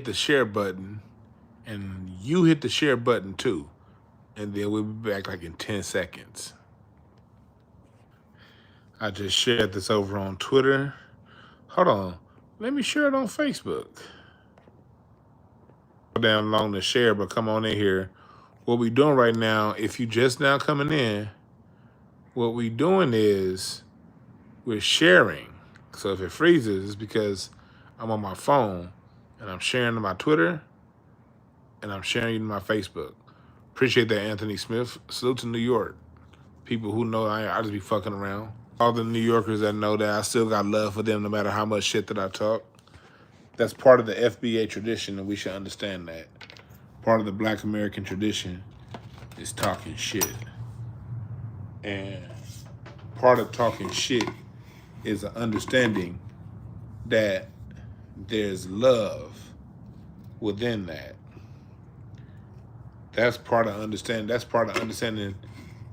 the share button, and you hit the share button too. And then we'll be back like in 10 seconds. I just shared this over on Twitter. Hold on. Let me share it on Facebook. Down long to share, but come on in here. What we doing right now, if you just now coming in, what we doing is we're sharing. So if it freezes, it's because I'm on my phone and I'm sharing to my Twitter and I'm sharing to my Facebook. Appreciate that, Anthony Smith. Salute to New York. People who know I just be fucking around. All the New Yorkers that know that I still got love for them no matter how much shit that I talk. That's part of the FBA tradition, and we should understand that. Part of the Black American tradition is talking shit. And part of talking shit is an understanding that there's love within that. That's part of understanding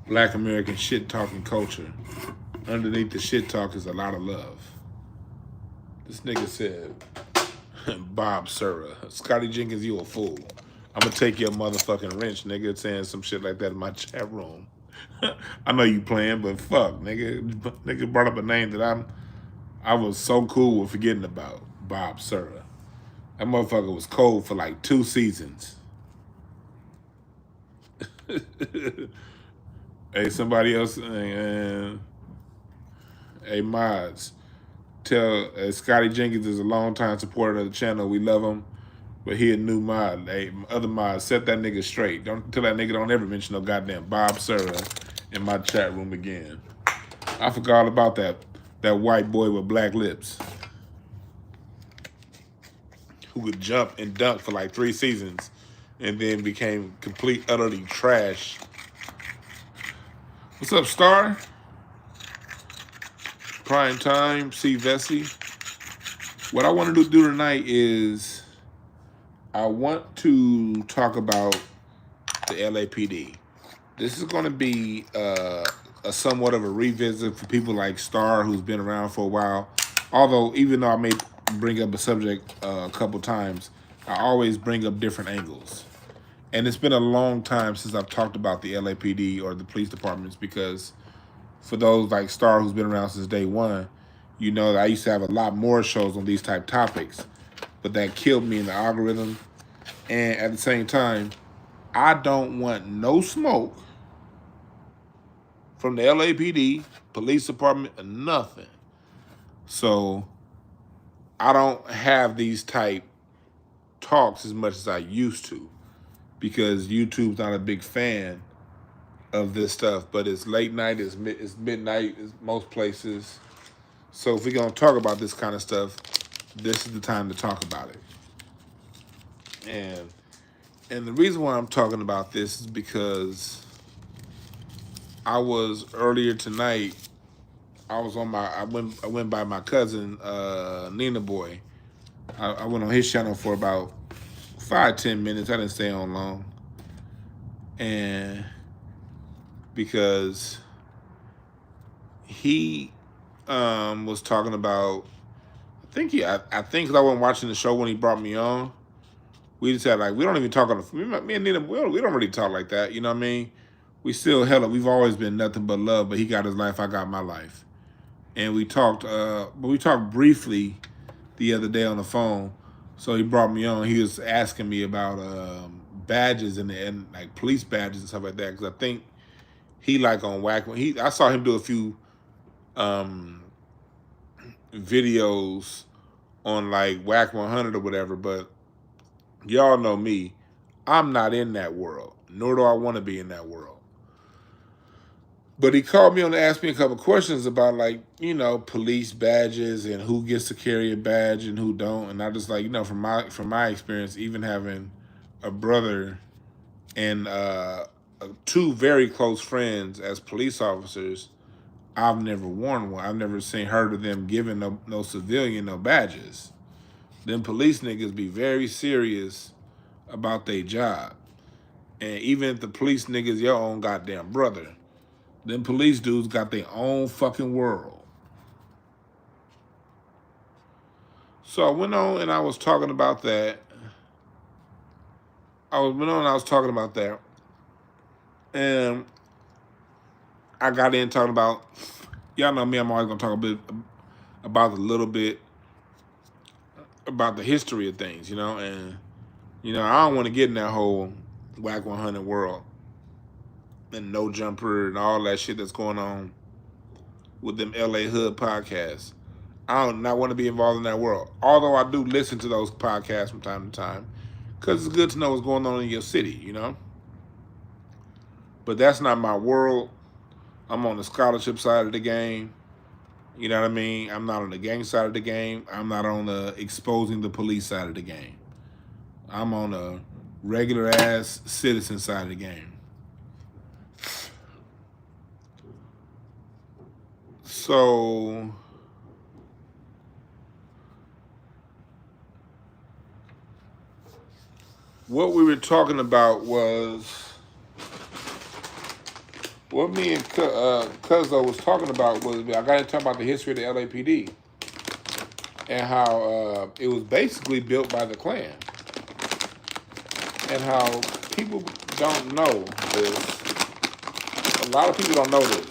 Black American shit talking culture. Underneath the shit talk is a lot of love. This nigga said, Bob Sura, Scotty Jenkins, you a fool. I'm gonna take your motherfucking wrench, nigga, saying some shit like that in my chat room. I know you playing, but fuck, nigga. Nigga brought up a name that I was so cool with forgetting about, Bob Sura. That motherfucker was cold for like 2 seasons. Hey, somebody else, hey, mods, tell Scotty Jenkins is a longtime supporter of the channel. We love him, but he a new mod. Hey, other mods, set that nigga straight. Don't tell that nigga don't ever mention no goddamn Bob Sura in my chat room again. I forgot all about that white boy with black lips who could jump and dunk for like 3 seasons and then became complete, utterly trash. What's up, Star? Prime Time, C. Vesey. What I want to do tonight is I want to talk about the LAPD. This is going to be a somewhat of a revisit for people like Star, who's been around for a while. Although, even though I may bring up a subject a couple times, I always bring up different angles. And it's been a long time since I've talked about the LAPD or the police departments, because for those like Star, who's been around since day one, you know that I used to have a lot more shows on these type topics, but that killed me in the algorithm. And at the same time, I don't want no smoke from the LAPD, police department, or nothing. So I don't have these type talks as much as I used to, because YouTube's not a big fan of this stuff. But it's late night, it's midnight, it's most places. So if we're gonna talk about this kind of stuff, this is the time to talk about it. And the reason why I'm talking about this is because I was earlier tonight, I went by my cousin, Nina Boy. I went on his channel for about 5-10 minutes. I didn't stay on long. And because he was talking about, I think 'cause I wasn't watching the show when he brought me on. We just had like, we don't even talk on the, me and Nina, we don't really talk like that, you know what I mean? We still, hella, we've always been nothing but love, but he got his life, I got my life. And we talked, but we talked briefly the other day on the phone. So he brought me on, he was asking me about badges and like police badges and stuff like that, because I think he like on Whack, I saw him do a few videos on like Whack 100 or whatever, but y'all know me, I'm not in that world, nor do I want to be in that world. But he called me on to ask me a couple questions about, like, you know, police badges and who gets to carry a badge and who don't. And I just like, you know, from my experience, even having a brother and 2 very close friends as police officers, I've never worn one. I've never heard of them giving no civilian no badges. Them police niggas be very serious about their job. And even if the police niggas your own goddamn brother, them police dudes got their own fucking world. So I went on and I was talking about that. I was talking about that, and I got in talking about, y'all know me, I'm always gonna talk a bit about a little bit about the history of things, and I don't want to get in that whole whack 100 world and no jumper and all that shit that's going on with them LA Hood podcasts. I do not want to be involved in that world. Although I do listen to those podcasts from time to time, because it's good to know what's going on in your city, But that's not my world. I'm on the scholarship side of the game. You know what I mean? I'm not on the gang side of the game. I'm not on the exposing the police side of the game. I'm on the regular ass citizen side of the game. So what we were talking about was, what me and Cuzzo was talking about was, I got to talk about the history of the LAPD and how it was basically built by the Klan, and how people don't know this. A lot of people don't know this,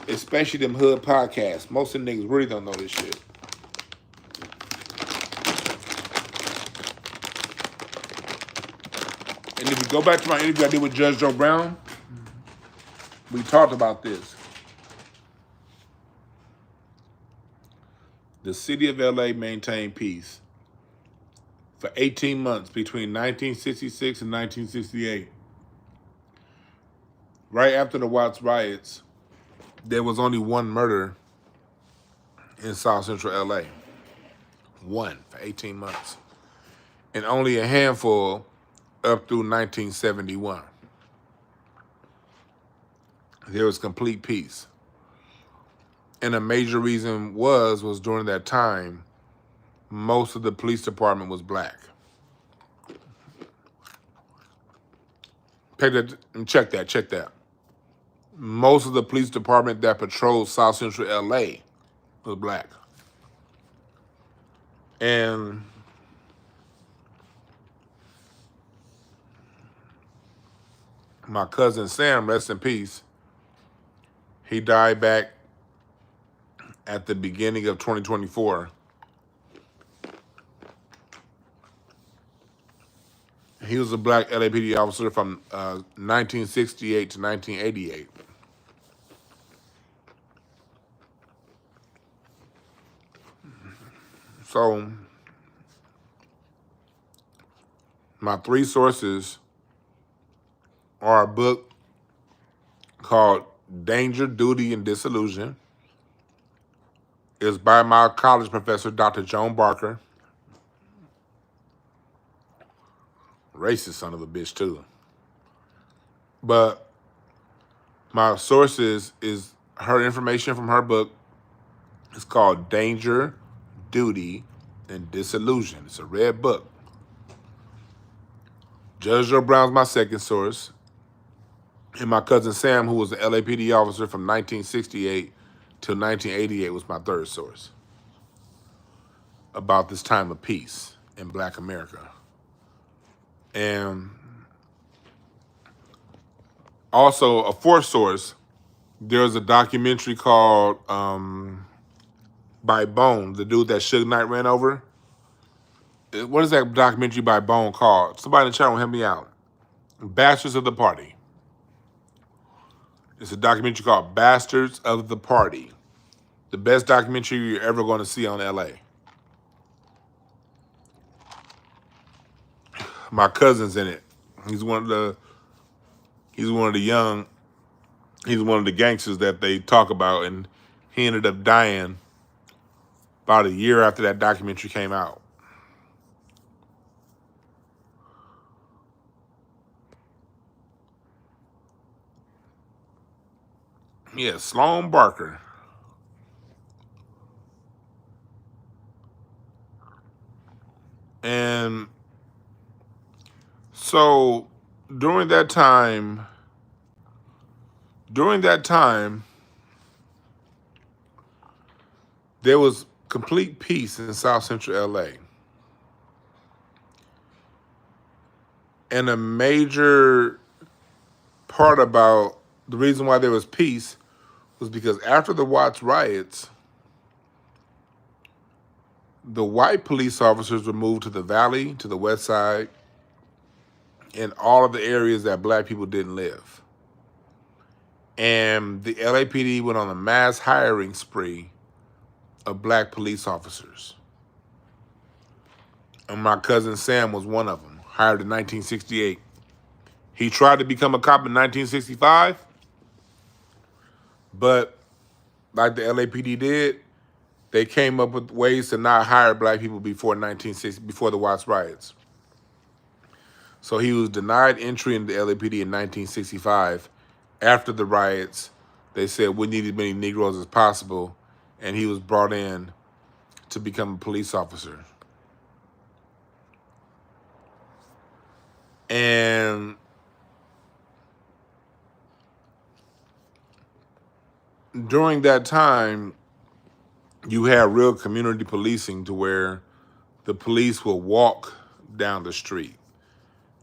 especially them hood podcasts. Most of the niggas really don't know this shit. And if you go back to my interview I did with Judge Joe Brown, we talked about this. The city of LA maintained peace for 18 months between 1966 and 1968. Right after the Watts riots, there was only one murder in South Central LA. One for 18 months. And only a handful up through 1971. There was complete peace. And a major reason was during that time, most of the police department was black. Check that. Most of the police department that patrolled South Central LA was black. And my cousin Sam, rest in peace, he died back at the beginning of 2024. He was a black LAPD officer from 1968 to 1988. So my three sources are a book called Danger, Duty, and Disillusion. It's by my college professor, Dr. Joan Barker. Racist son of a bitch, too. But my sources is her information from her book. It's called Danger, Duty, and Disillusion. It's a red book. Judge Joe Brown's my second source. And my cousin Sam, who was an LAPD officer from 1968 to 1988, was my third source about this time of peace in Black America. And also a fourth source, there's a documentary called by Bone, the dude that Suge Knight ran over. What is that documentary by Bone called? Somebody in the chat will help me out. Bastards of the Party. It's a documentary called Bastards of the Party. The best documentary you're ever going to see on LA. My cousin's in it. He's one of the gangsters that they talk about, and he ended up dying about a year after that documentary came out. Yeah, Sloan Barker. And so during that time, there was complete peace in South Central LA. And a major part about the reason why there was peace was because after the Watts riots, the white police officers were moved to the valley, to the west side, and all of the areas that black people didn't live. And the LAPD went on a mass hiring spree of black police officers. And my cousin Sam was one of them, hired in 1968. He tried to become a cop in 1965, but like the LAPD did, they came up with ways to not hire black people before 1960, before the Watts riots. So he was denied entry into the LAPD in 1965. After the riots, they said we need as many Negroes as possible, and he was brought in to become a police officer. And during that time, you had real community policing to where the police will walk down the street.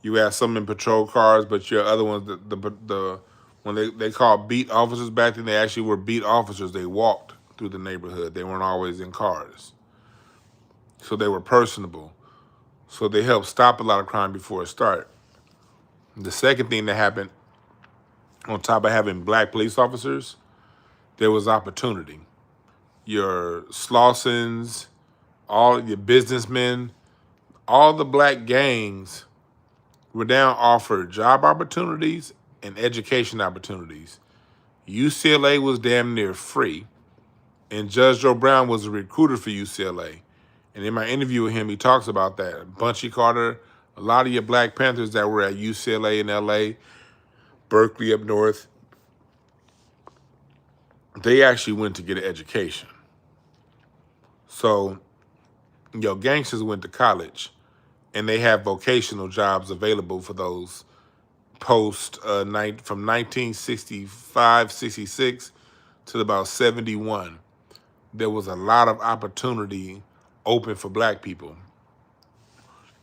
You had some in patrol cars, but your other ones, the when they called beat officers back then, they actually were beat officers. They walked through the neighborhood. They weren't always in cars. So they were personable. So they helped stop a lot of crime before it started. The second thing that happened, on top of having black police officers, there was opportunity. Your Slausons, all your businessmen, all the black gangs were down offered job opportunities and education opportunities. UCLA was damn near free, and Judge Joe Brown was a recruiter for UCLA. And in my interview with him, he talks about that. Bunchy Carter, a lot of your Black Panthers that were at UCLA in LA, Berkeley up north, they actually went to get an education. So, gangsters went to college, and they have vocational jobs available for those post from 1965, 66 to about 71. There was a lot of opportunity open for black people.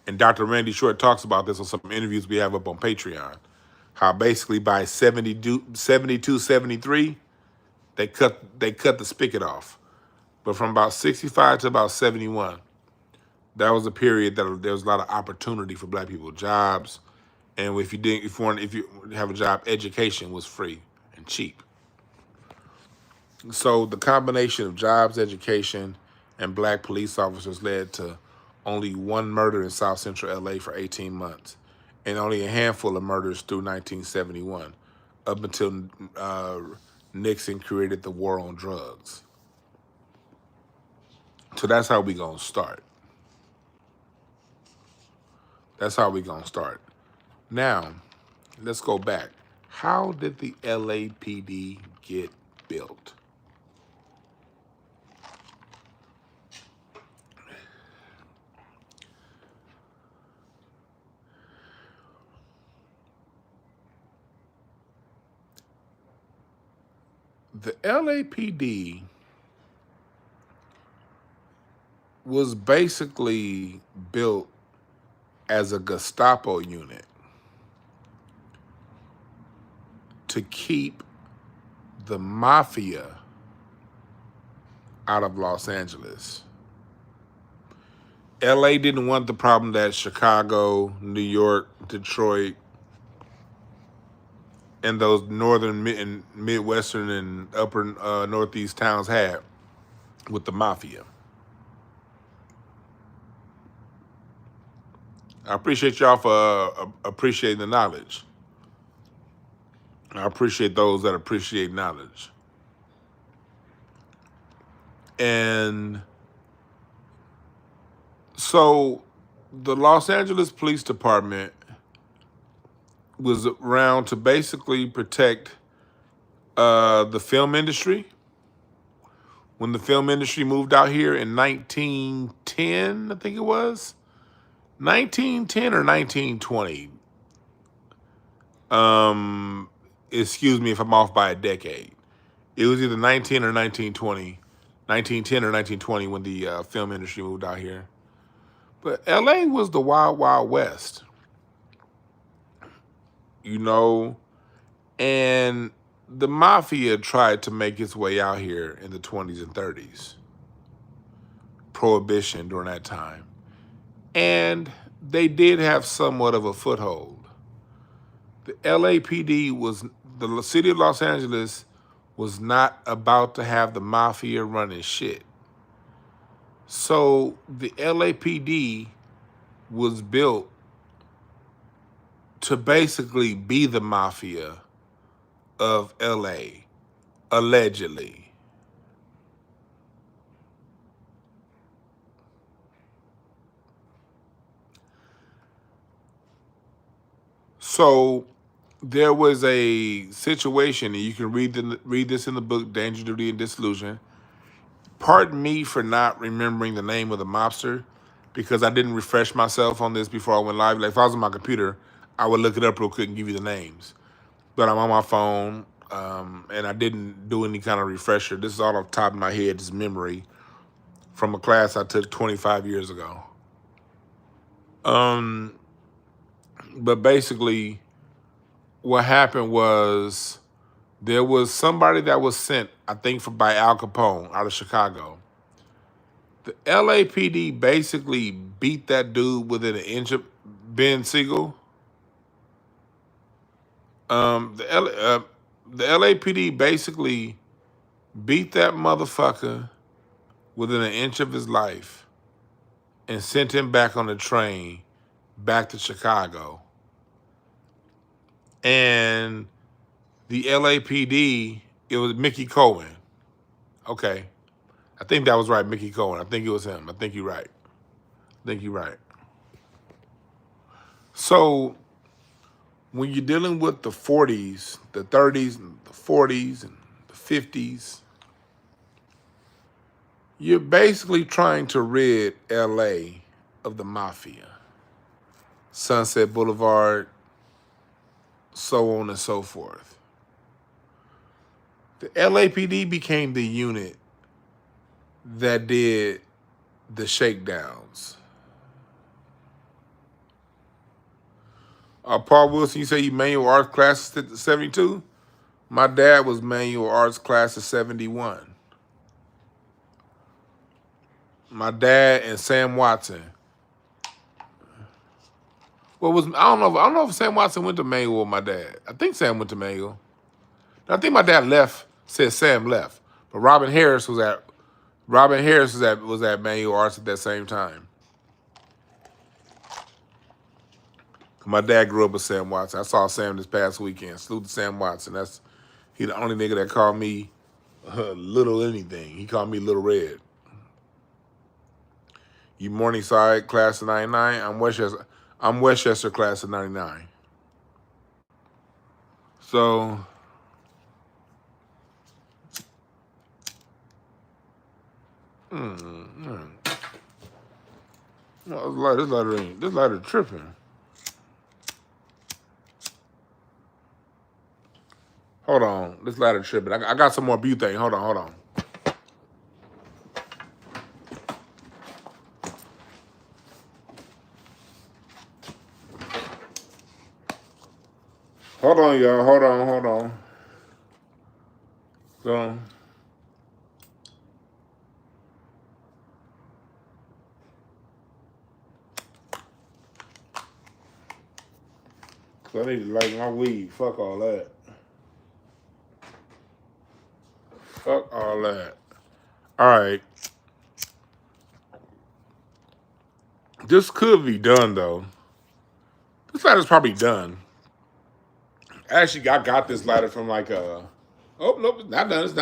And Dr. Randy Short talks about this on some interviews we have up on Patreon. How basically by 72, 73, they cut the spigot off. But from about 65 to about 71, that was a period that there was a lot of opportunity for black people, jobs, and if you have a job, education was free and cheap. So the combination of jobs, education, and black police officers led to only one murder in South Central LA for 18 months, and only a handful of murders through 1971, up until Nixon created the war on drugs. So that's how we gonna start. That's how we gonna start. Now, let's go back. How did the LAPD get built? The LAPD was basically built as a Gestapo unit to keep the mafia out of Los Angeles. LA didn't want the problem that Chicago, New York, Detroit, and those northern and midwestern and upper northeast towns had with the mafia. I appreciate y'all for appreciating the knowledge. I appreciate those that appreciate knowledge. And so the Los Angeles Police Department was around to basically protect the film industry. When the film industry moved out here in 1910, I think it was, 1910 or 1920. Excuse me if I'm off by a decade. It was either 19 or 1920, 1910 or 1920 when the film industry moved out here. But LA was the wild, wild west. you know, and the mafia tried to make its way out here in the 20s and 30s, Prohibition during that time. And they did have somewhat of a foothold. The LAPD was, the city of Los Angeles was not about to have the mafia running shit. So the LAPD was built to basically be the mafia of LA, allegedly. So there was a situation, and you can read this in the book, Danger, Duty, and Disillusion. Pardon me for not remembering the name of the mobster, because I didn't refresh myself on this before I went live. Like if I was on my computer, I would look it up real quick and give you the names. But I'm on my phone, and I didn't do any kind of refresher. This is all off the top of my head, this memory from a class I took 25 years ago. But basically, what happened was there was somebody that was sent, I think, by Al Capone out of Chicago. The LAPD basically beat that dude within an inch of Ben Siegel. The LAPD basically beat that motherfucker within an inch of his life and sent him back on the train back to Chicago. And the LAPD, it was Mickey Cohen. Okay. I think that was right, Mickey Cohen. I think it was him. I think you're right. So when you're dealing with the 40s, the 30s, and the 40s, and the 50s, you're basically trying to rid LA of the mafia. Sunset Boulevard, so on and so forth. The LAPD became the unit that did the shakedowns. Paul Wilson, you say you manual arts class at 72? My dad was manual arts class of 71. My dad and Sam Watson. I don't know if Sam Watson went to manual with my dad. I think Sam went to manual. I think my dad left, said Sam left. But Robin Harris was at manual arts at that same time. My dad grew up with Sam Watson. I saw Sam this past weekend. Salute to Sam Watson. He the only nigga that called me little anything. He called me Little Red. You Morningside class of 99. I'm Westchester class of 99. So no, this lighter tripping. Hold on, this lighter tripping. I got some more butane. Hold on. Hold on, y'all. Hold on. So I need to light my weed. Fuck all that. All right. This could be done, though. This lighter's probably done. Actually, I got this lighter from like oh, nope, it's not done. This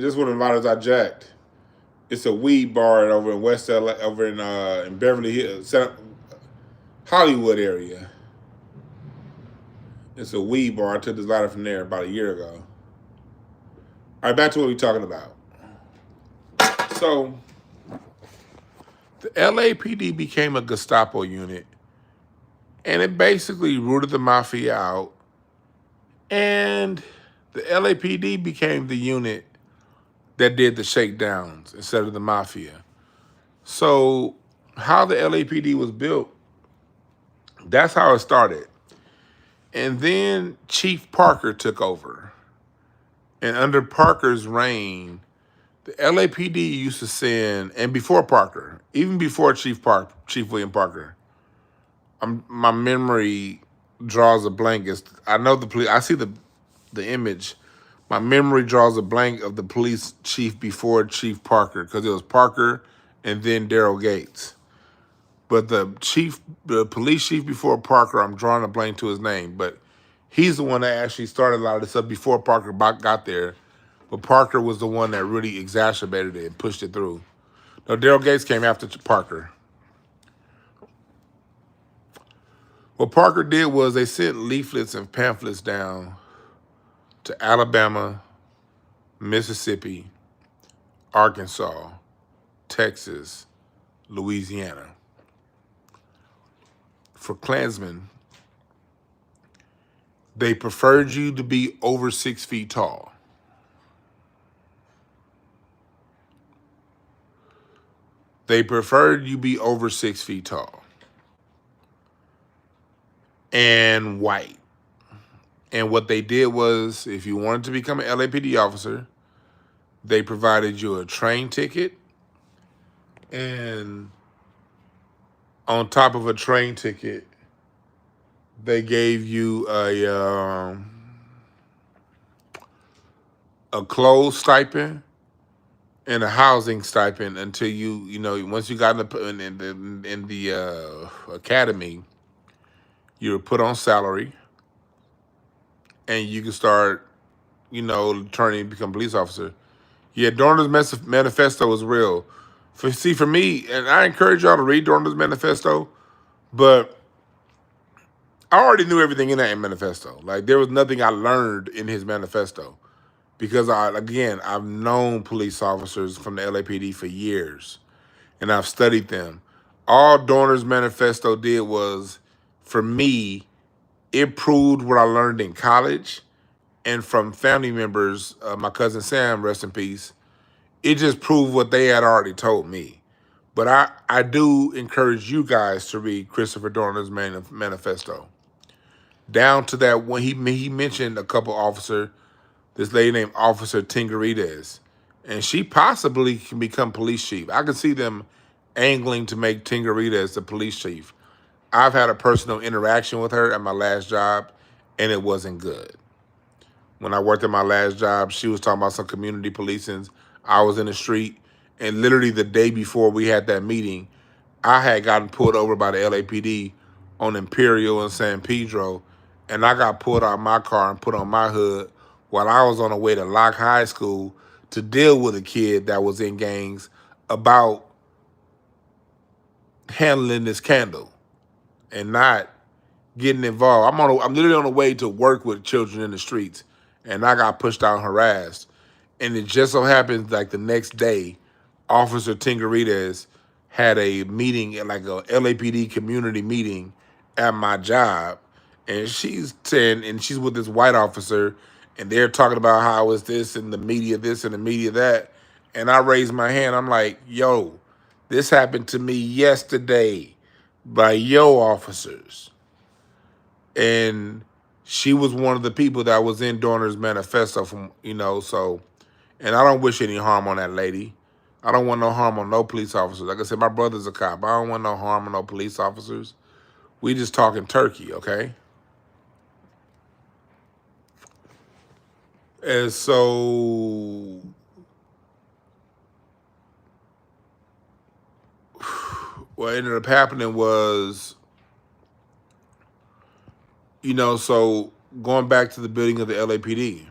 is one of the lighters I jacked. It's a weed bar over in West LA, over in Beverly Hills, Hollywood area. It's a weed bar. I took this lighter from there about a year ago. All right, back to what we're talking about. So, the LAPD became a Gestapo unit, and it basically rooted the mafia out, and the LAPD became the unit that did the shakedowns instead of the mafia. So, how the LAPD was built That's how it started. And then Chief Parker took over. And under Parker's reign, the LAPD used to send, and before Parker, even before Chief William Parker, my memory draws a blank. I know the police. I see the image. My memory draws a blank of the police chief before Chief Parker, because it was Parker and then Daryl Gates. But the police chief before Parker, I'm drawing a blank to his name, but he's the one that actually started a lot of this stuff before Parker got there. But Parker was the one that really exacerbated it and pushed it through. No, Daryl Gates came after Parker. What Parker did was they sent leaflets and pamphlets down to Alabama, Mississippi, Arkansas, Texas, Louisiana. For Klansmen, they preferred you to be over 6 feet tall. They preferred you be over 6 feet tall and white. And what they did was, if you wanted to become an LAPD officer, they provided you a train ticket, and on top of a train ticket, they gave you a clothes stipend and a housing stipend until once you got in the academy, you were put on salary, and you could start, turning and become a police officer. Yeah, Dorner's manifesto was real. For me, and I encourage y'all to read Dorner's manifesto, but I already knew everything in that manifesto. Like, there was nothing I learned in his manifesto, because I've known police officers from the LAPD for years, and I've studied them. All Dorner's manifesto did was, for me, it proved what I learned in college and from family members. My cousin Sam, rest in peace. It just proved what they had already told me. But I do encourage you guys to read Christopher Dorner's manifesto. Down to that, when he mentioned a couple officer, this lady named Officer Tingarides, and she possibly can become police chief. I can see them angling to make Tingarides the police chief. I've had a personal interaction with her at my last job, and it wasn't good. When I worked at my last job, she was talking about some community policing. I was in the street, and literally the day before we had that meeting, I had gotten pulled over by the LAPD on Imperial and San Pedro, and I got pulled out of my car and put on my hood while I was on the way to Locke High School to deal with a kid that was in gangs about handling this candle and not getting involved. I'm literally on the way to work with children in the streets, and I got pushed out and harassed. And it just so happens, like, the next day, Officer Tingarides had a meeting, like a LAPD community meeting at my job, and she's with this white officer, and they're talking about how it's this and the media this and the media that. And I raised my hand. I'm like, yo, this happened to me yesterday by yo officers. And she was one of the people that was in Dorner's manifesto so, and I don't wish any harm on that lady. I don't want no harm on no police officers. Like I said, my brother's a cop. I don't want no harm on no police officers. We just talking turkey, okay? And so what ended up happening was, so going back to the building of the LAPD,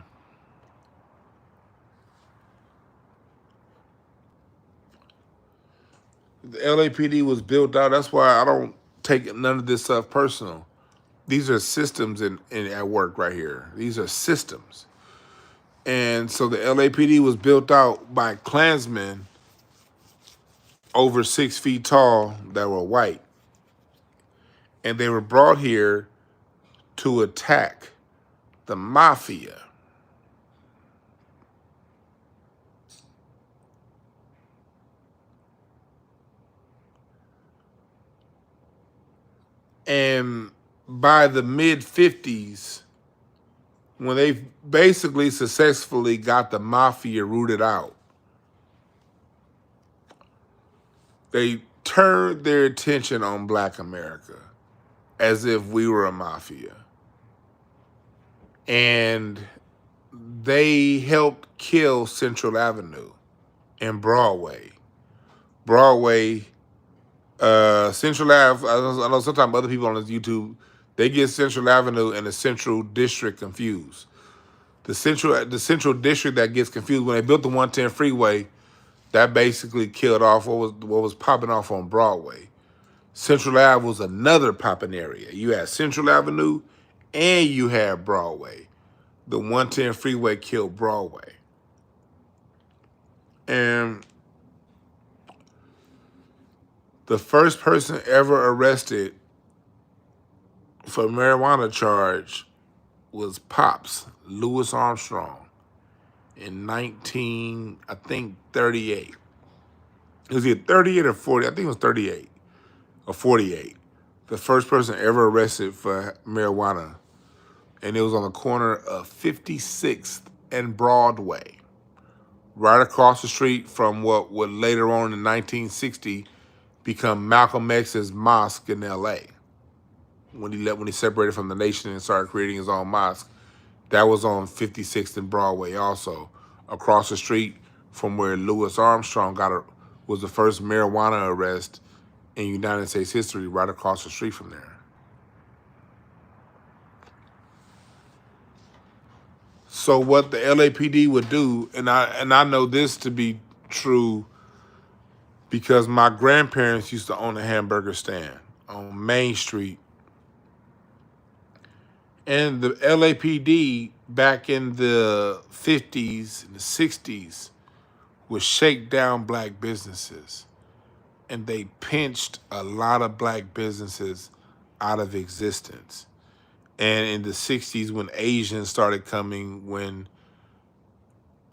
the LAPD was built out. That's why I don't take none of this stuff personal. These are systems at work right here. These are systems. And so the LAPD was built out by Klansmen over 6 feet tall that were white. And they were brought here to attack the mafia. And by the mid-50s, when they basically successfully got the mafia rooted out, they turned their attention on Black America as if we were a mafia. And they helped kill Central Avenue and Broadway. Central Ave, I know sometimes other people on this YouTube, they get Central Avenue and the Central District confused. The Central District that gets confused when they built the 110 freeway, that basically killed off what was popping off on Broadway. Central Ave was another popping area. You had Central Avenue and you had Broadway. The 110 freeway killed Broadway. And the first person ever arrested for marijuana charge was Pops, Louis Armstrong, in 38. It was either 38 or 40. I think it was 38 or 48. The first person ever arrested for marijuana. And it was on the corner of 56th and Broadway, right across the street from what would later on in 1960 become Malcolm X's mosque in LA. When he separated from the nation and started creating his own mosque, that was on 56th and Broadway also, across the street from where Louis Armstrong was the first marijuana arrest in United States history, right across the street from there. So what the LAPD would do, and I know this to be true because my grandparents used to own a hamburger stand on Main Street. And the LAPD back in the 50s and the 60s would shake down Black businesses. And they pinched a lot of Black businesses out of existence. And in the 60s, when Asians started coming, when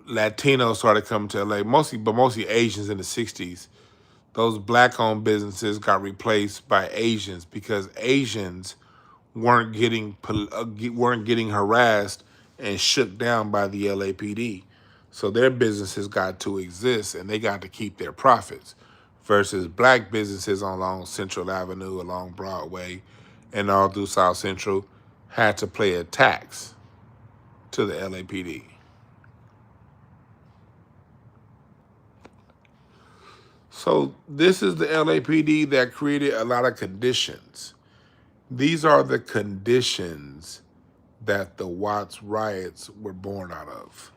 Latinos started coming to LA, mostly Asians in the 60s, those Black-owned businesses got replaced by Asians because Asians weren't getting harassed and shook down by the LAPD. So their businesses got to exist and they got to keep their profits versus Black businesses along Central Avenue, along Broadway, and all through South Central had to pay a tax to the LAPD. So this is the LAPD that created a lot of conditions. These are the conditions that the Watts riots were born out of.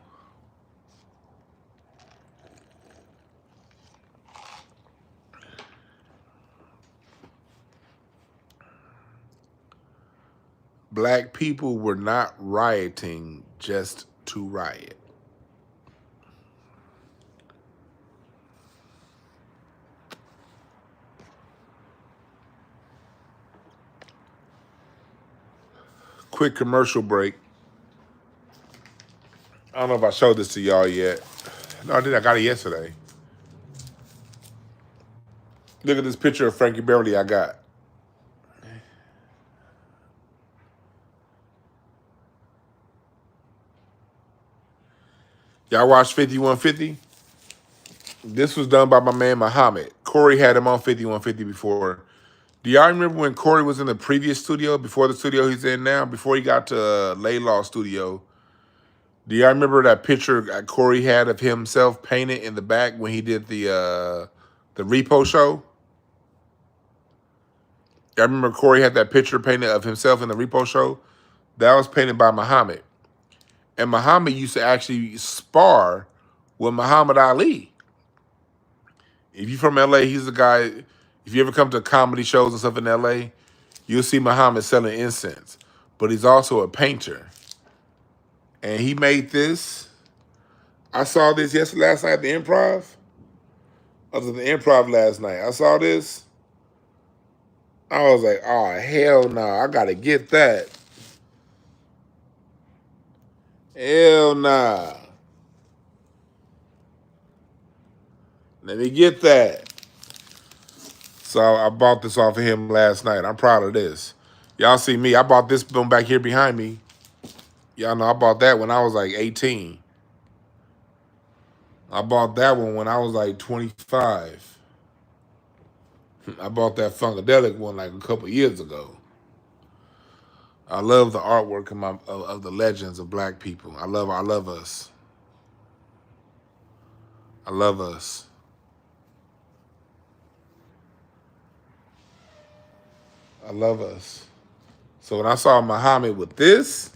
Black people were not rioting just to riot. Quick commercial break. I don't know if I showed this to y'all yet. No, I did. I got it yesterday. Look at this picture of Frankie Beverly I got. Y'all watch 5150? This was done by my man Muhammad. Corey had him on 5150 before. Do y'all remember when Corey was in the previous studio, before the studio he's in now, before he got to Laylaw Studio? Do y'all remember that picture Corey had of himself painted in the back when he did the repo show? I remember Corey had that picture painted of himself in the repo show. That was painted by Muhammad. And Muhammad used to actually spar with Muhammad Ali. If you're from LA, he's the guy. If you ever come to comedy shows and stuff in LA, you'll see Muhammad selling incense. But he's also a painter. And he made this. I saw this last night at the Improv. I was at the Improv last night. I saw this. I was like, oh, hell no. I got to get that. Hell nah. Let me get that. So I bought this off of him last night. I'm proud of this. Y'all see me. I bought this one back here behind me. Y'all know I bought that when I was like 18. I bought that one when I was like 25. I bought that Funkadelic one like a couple years ago. I love the artwork of the legends of black people. I love us. I love us. I love us. So when I saw Muhammad with this,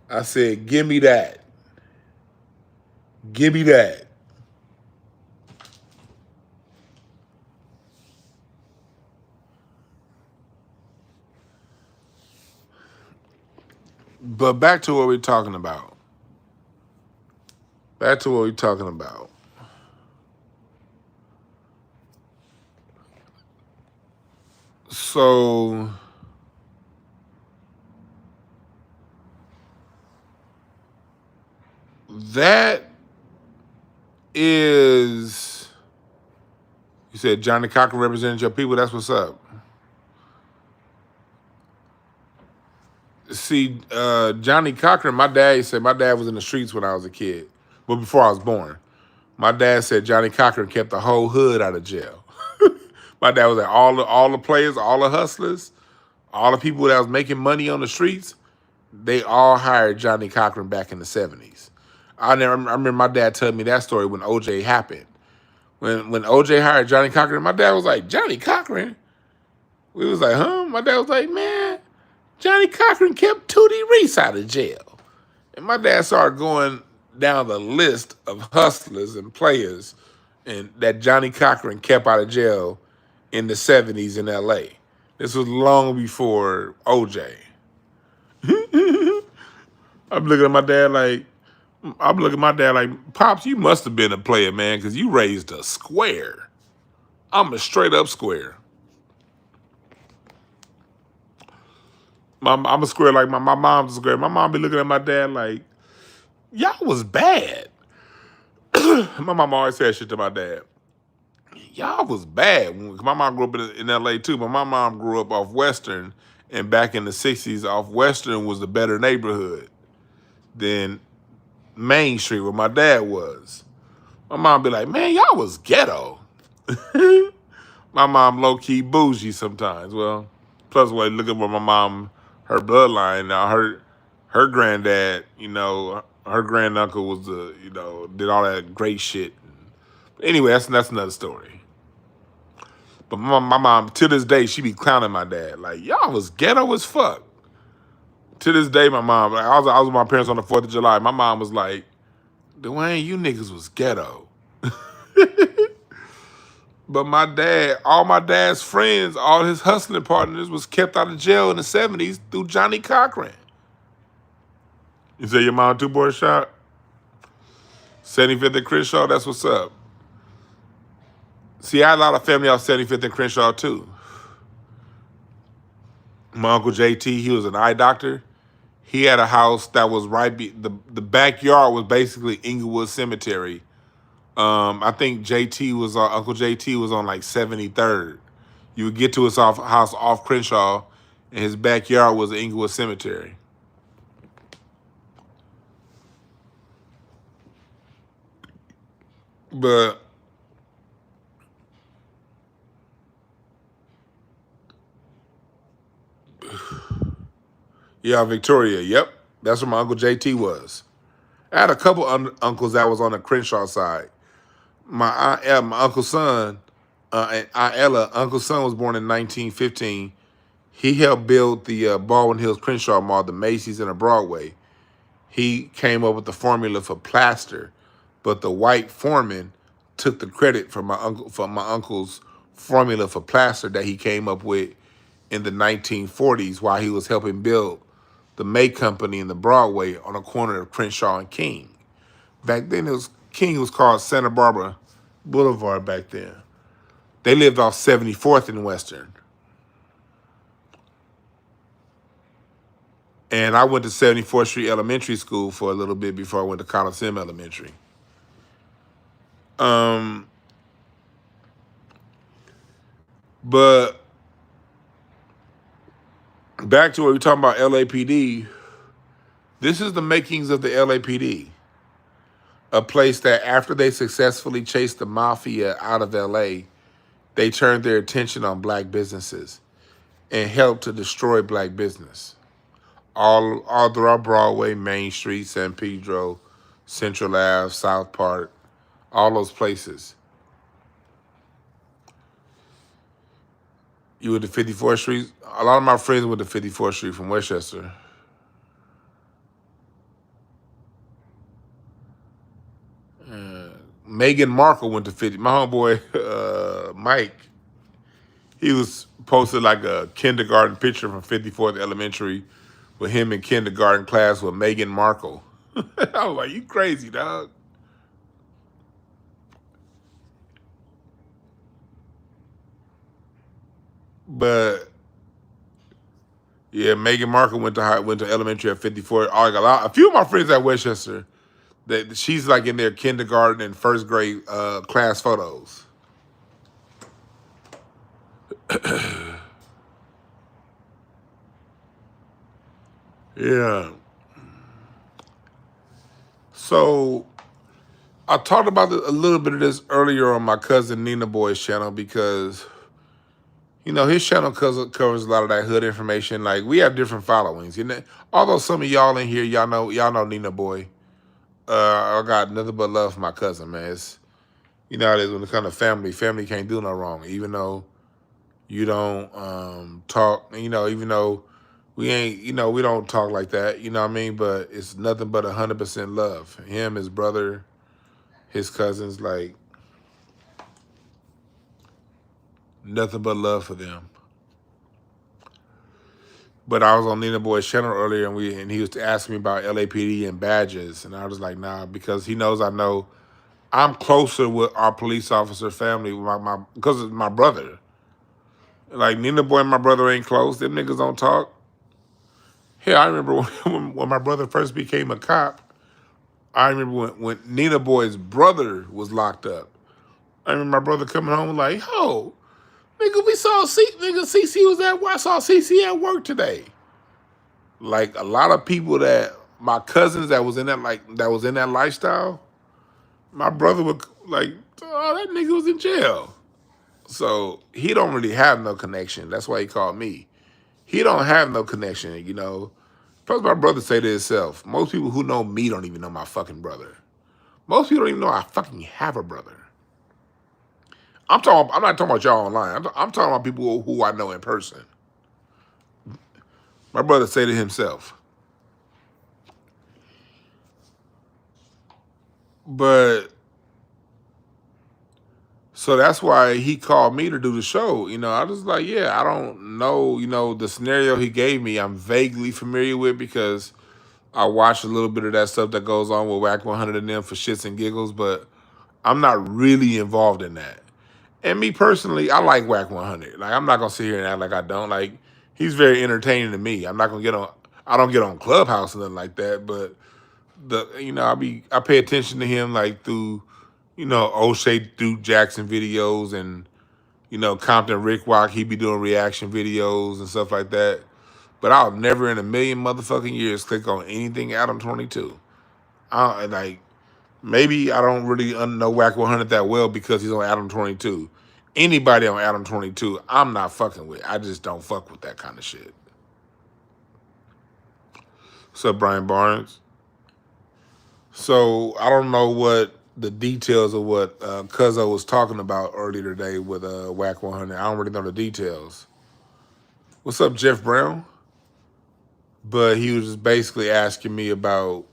I said, give me that. Give me that. But back to what we're talking about. Back to what we're talking about. So that is, you said Johnny Cochran represented your people. That's what's up. See, Johnny Cochran, my dad said my dad was in the streets when I was a kid, but before I was born. My dad said Johnny Cochran kept the whole hood out of jail. My dad was like, all the players, all the hustlers, all the people that was making money on the streets, they all hired Johnny Cochran back in the 70s. I remember my dad telling me that story when OJ happened. When OJ hired Johnny Cochran, my dad was like, Johnny Cochran? We was like, huh? My dad was like, man, Johnny Cochran kept Tootie Reese out of jail. And my dad started going down the list of hustlers and players and that Johnny Cochran kept out of jail in the 70s in LA. This was long before OJ. I'm looking at my dad like, Pops, you must have been a player, man, because you raised a square. I'm a straight up square. I'm a square like my mom's a square. My mom be looking at my dad like, y'all was bad. My mom always said shit to my dad. Y'all was bad. My mom grew up in LA too, but my mom grew up off Western, and back in the 60s, off Western was the better neighborhood than Main Street where my dad was. My mom be like, man, y'all was ghetto. My mom low-key bougie sometimes. Well, plus look at what my mom, her bloodline, now her granddad, her granduncle was did all that great shit. Anyway, that's another story. But my mom, to this day, she be clowning my dad. Like, y'all was ghetto as fuck. To this day, my mom, like, I was with my parents on the 4th of July. My mom was like, Dwayne, you niggas was ghetto. But my dad, all my dad's friends, all his hustling partners was kept out of jail in the 70s through Johnny Cochran. You say your mom two-boy shot? 75th and Crenshaw, that's what's up. See, I had a lot of family off 75th and Crenshaw, too. My Uncle JT, he was an eye doctor. He had a house that was the backyard was basically Inglewood Cemetery. I think Uncle JT was on like 73rd. You would get to his house off Crenshaw, and his backyard was the Inglewood Cemetery. But yeah, Victoria, yep. That's where my Uncle JT was. I had a couple uncles that was on the Crenshaw side. My uncle's son, Ella, Uncle's son was born in 1915. He helped build the Baldwin Hills Crenshaw Mall, the Macy's, and the Broadway. He came up with the formula for plaster, but the white foreman took the credit for my uncle's formula for plaster that he came up with in the 1940s while he was helping build the May Company in the Broadway on the corner of Crenshaw and King. Back then, King was called Santa Barbara Boulevard back then. They lived off 74th and Western. And I went to 74th Street Elementary School for a little bit before I went to Coliseum Elementary. But back to what we're talking about, LAPD. This is the makings of the LAPD. A place that after they successfully chased the mafia out of LA, they turned their attention on black businesses and helped to destroy black business. All throughout Broadway, Main Street, San Pedro, Central Ave, South Park, all those places. You went to 54th Street? A lot of my friends went to 54th Street from Westchester. Meghan Markle went to 50. My homeboy, Mike, he was posted like a kindergarten picture from 54th Elementary with him in kindergarten class with Meghan Markle. I was like, you crazy, dog. But yeah, Meghan Markle went to elementary at 54. A few of my friends at Westchester, that she's like in their kindergarten and first grade class photos. Yeah. So I talked about a little bit of this earlier on my cousin Nina Boy's channel because, you know, his channel covers a lot of that hood information. Like, we have different followings. You know, although some of y'all in here, y'all know Nina Boy. I got nothing but love for my cousin, man. It's, you know how it is when it comes to family. Family can't do no wrong, even though you don't talk. You know, even though we ain't, you know, we don't talk like that. You know what I mean? But it's nothing but 100% love. Him, his brother, his cousins, like nothing but love for them. But I was on Nina Boy's channel earlier, and he was asking me about LAPD and badges, and I was like, nah, because he knows I know I'm closer with our police officer family because of my brother. Like, Nina Boy and my brother ain't close. Them niggas don't talk. Hell, I remember when my brother first became a cop. I remember when Nina Boy's brother was locked up. I remember my brother coming home like, "Ho, nigga, CC was I saw CC at work today." Like, a lot of people that my cousins that was in that lifestyle, my brother would like, "Oh, that nigga was in jail." So he don't really have no connection. That's why he called me. He don't have no connection, you know. Plus, my brother say to himself, most people who know me don't even know my fucking brother. Most people don't even know I fucking have a brother. I'm not talking about y'all online. I'm talking about people who I know in person. My brother say to himself. But so that's why he called me to do the show. You know, I was like, yeah, I don't know, you know, the scenario he gave me, I'm vaguely familiar with because I watched a little bit of that stuff that goes on with Whack 100 and them for shits and giggles, but I'm not really involved in that. And me personally, I like Whack 100. Like, I'm not gonna sit here and act like I don't. Like, he's very entertaining to me. I'm not gonna I don't get on Clubhouse or nothing like that, but you know, I pay attention to him like through, you know, O'Shea Duke Jackson videos and, you know, Compton Rick Rock, he be doing reaction videos and stuff like that. But I'll never in a million motherfucking years click on anything Adam 22. Like, maybe I don't really know Whack 100 that well because he's on Adam 22. Anybody on Adam 22, I'm not fucking with. I just don't fuck with that kind of shit. What's up, Brian Barnes? So I don't know what the details of what Cuzzo was talking about earlier today with Whack 100. I don't really know the details. What's up, Jeff Brown? But he was just basically asking me about,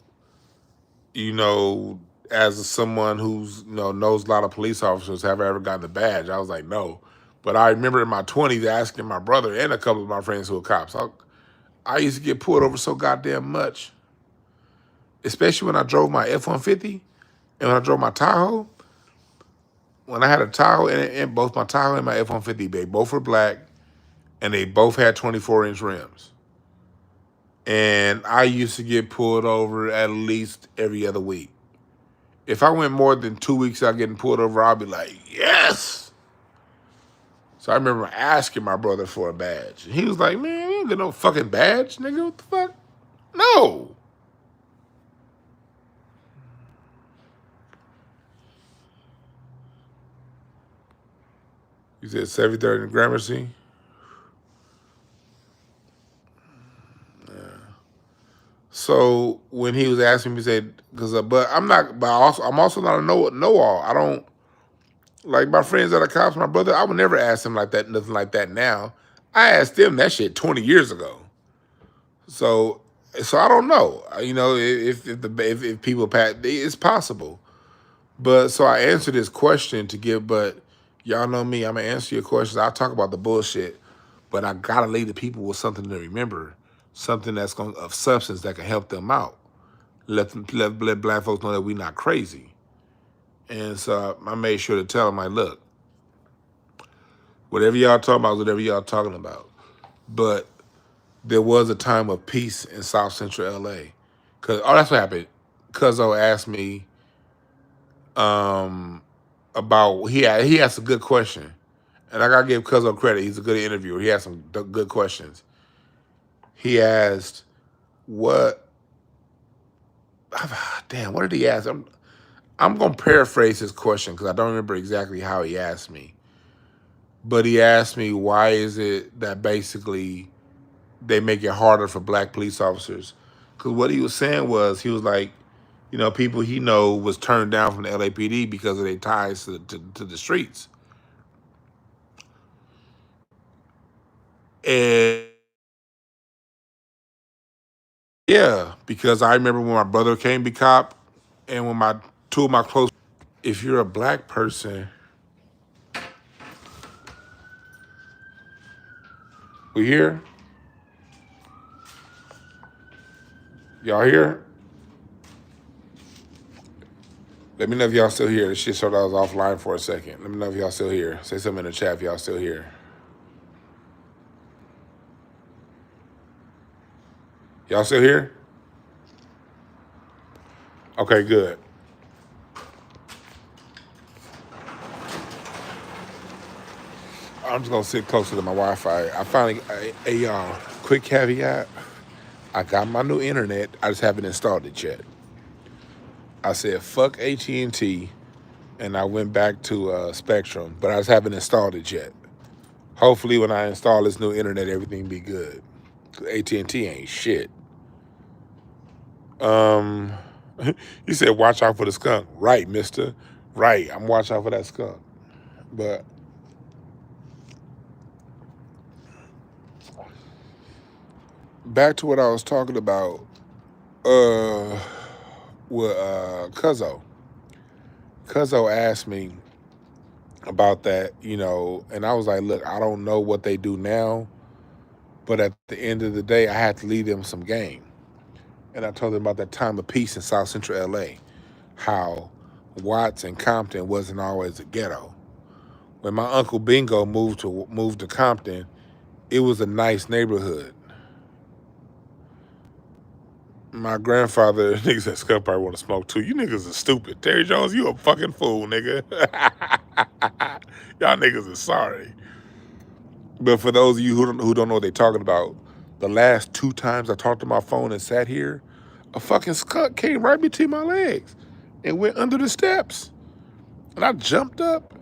you know, as someone who's, you know, knows a lot of police officers, have I ever gotten a badge? I was like, no. But I remember in my 20s asking my brother and a couple of my friends who were cops. I used to get pulled over so goddamn much, especially when I drove my F-150 and when I drove my Tahoe. When I had a Tahoe and both my Tahoe and my F-150, they both were black and they both had 24-inch rims. And I used to get pulled over at least every other week. If I went more than 2 weeks without getting pulled over, I'd be like, yes. So I remember asking my brother for a badge. He was like, man, you ain't get no fucking badge, nigga. What the fuck? No. You said 73rd and Gramercy? So when he was asking me, he said, but I'm also not a know-all. I don't, like my friends that are cops, my brother, I would never ask him like that, nothing like that now. I asked them that shit 20 years ago. So I don't know. You know, if people pass, it's possible. But so I answered this question but y'all know me, I'm gonna answer your questions. I'll talk about the bullshit, but I gotta leave the people with something to remember, something that's of substance that can help them out. Let black folks know that we're not crazy. And so I made sure to tell them, like, look, whatever y'all talking about, whatever y'all talking about. But there was a time of peace in South Central LA. That's what happened. Cuzzo asked me about, he asked a good question. And I gotta give Cuzzo credit, he's a good interviewer. He had some good questions. He asked, what did he ask? I'm gonna paraphrase his question because I don't remember exactly how he asked me. But he asked me, why is it that basically they make it harder for black police officers? Because what he was saying was, he was like, you know, people he know was turned down from the LAPD because of their ties to the streets. And yeah, because I remember when my brother came to be cop and when two of my close, if you're a black person, we here? Y'all here? Let me know if y'all still here. This shit showed I was offline for a second. Let me know if y'all still here. Say something in the chat if y'all still here. Y'all still here? Okay, good. I'm just gonna sit closer to my Wi-Fi. I finally, a quick caveat. I got my new internet. I just haven't installed it yet. I said fuck AT&T, and I went back to Spectrum, but I just haven't installed it yet. Hopefully, when I install this new internet, everything be good. AT&T ain't shit. He said, watch out for the skunk. Right, mister. Right, I'm watching out for that skunk. But back to what I was talking about with Cuzzo. Cuzzo asked me about that, you know, and I was like, look, I don't know what they do now, but at the end of the day, I had to leave them some game. And I told them about that time of peace in South Central LA, how Watts and Compton wasn't always a ghetto. When my Uncle Bingo moved to Compton, it was a nice neighborhood. My grandfather, niggas at Scott probably want to smoke too. You niggas are stupid. Terry Jones, you a fucking fool, nigga. Y'all niggas are sorry. But for those of you who don't know what they're talking about, the last 2 times I talked to my phone and sat here, a fucking skunk came right between my legs and went under the steps. And I jumped up.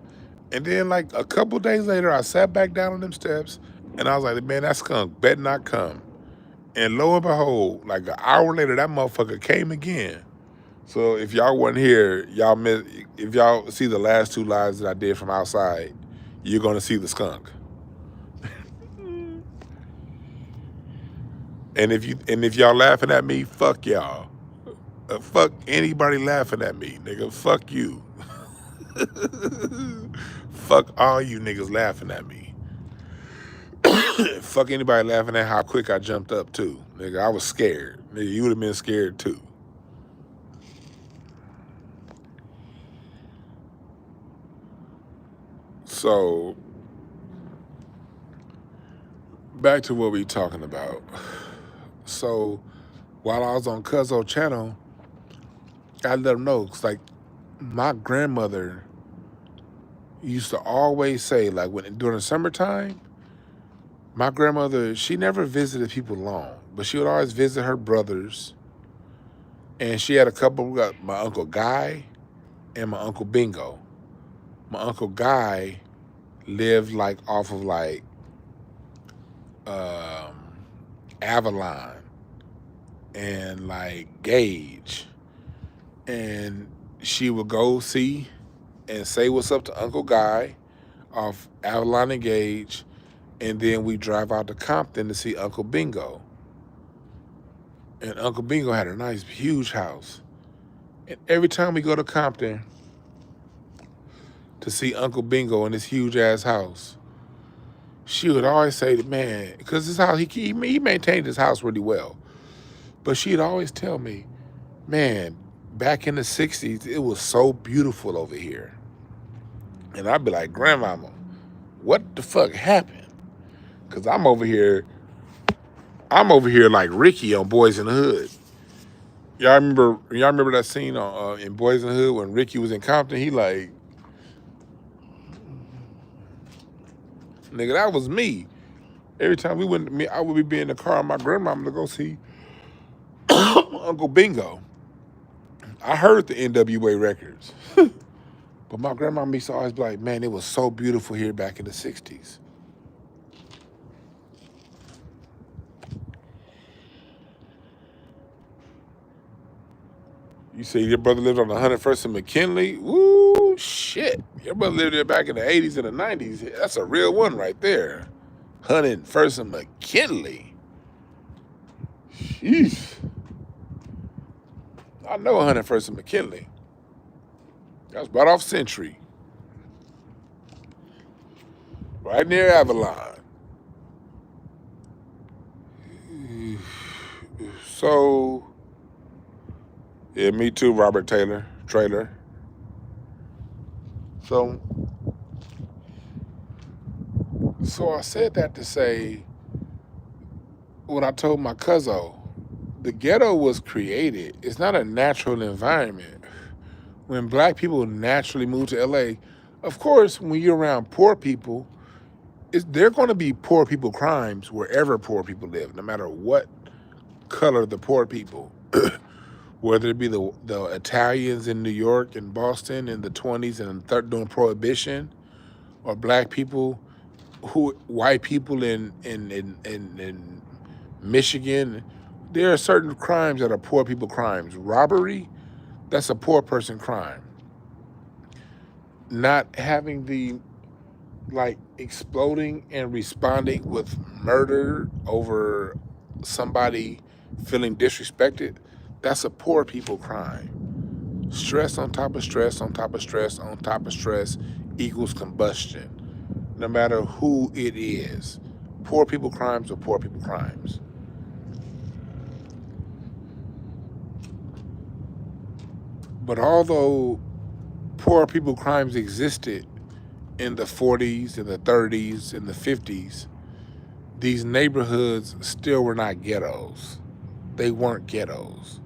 And then like a couple days later, I sat back down on them steps and I was like, man, that skunk better not come. And lo and behold, like an hour later, that motherfucker came again. So if y'all wasn't here, if y'all see the last 2 lives that I did from outside, you're gonna see the skunk. And if y'all laughing at me, fuck y'all. Fuck anybody laughing at me, nigga. Fuck you. Fuck all you niggas laughing at me. Fuck anybody laughing at how quick I jumped up too, nigga. I was scared. Nigga, you would have been scared too. So back to what we talking about. So while I was on Cuzzo channel, I let them know, cause like my grandmother used to always say, like during the summertime, my grandmother, she never visited people long, but she would always visit her brothers. And she had a couple. We got my Uncle Guy and my Uncle Bingo. My Uncle Guy lived like off of like Avalon and like Gage. And she would go see and say what's up to Uncle Guy off Avalon and Gage. And then we drive out to Compton to see Uncle Bingo. And Uncle Bingo had a nice, huge house. And every time we go to Compton to see Uncle Bingo in this huge ass house, she would always say, man, because his house, he maintained his house really well. But she'd always tell me, man, back in the 60s, it was so beautiful over here. And I'd be like, Grandmama, what the fuck happened? Because I'm over here like Ricky on Boys in the Hood. Y'all remember that scene in Boys in the Hood when Ricky was in Compton? He like, nigga, that was me. Every time we went, I would be in the car with my grandmama to go see Uncle Bingo. I heard the NWA records. But my grandmama used to always be like, man, it was so beautiful here back in the 60s. You say your brother lived on 101st and McKinley? Woo, shit. Your brother lived there back in the 80s and the 90s. That's a real one right there. 101st and McKinley. Jeez. I know 101st and McKinley. That's right off Century. Right near Avalon. So, yeah, me too, Robert Trailer. So I said that to say, when I told my cousin, the ghetto was created. It's not a natural environment. When black people naturally move to LA, of course, when you're around poor people, they're going to be poor people crimes wherever poor people live, no matter what color the poor people. Whether it be the Italians in New York and Boston in the 20s and during Prohibition, or black people, white people in Michigan. There are certain crimes that are poor people crimes. Robbery, that's a poor person crime. Not having the, like, exploding and responding with murder over somebody feeling disrespected, that's a poor people crime. Stress on top of stress on top of stress on top of stress equals combustion, no matter who it is. Poor people crimes are poor people crimes. But although poor people crimes existed in the 40s and the 30s and the 50s, these neighborhoods still were not ghettos. They weren't ghettos.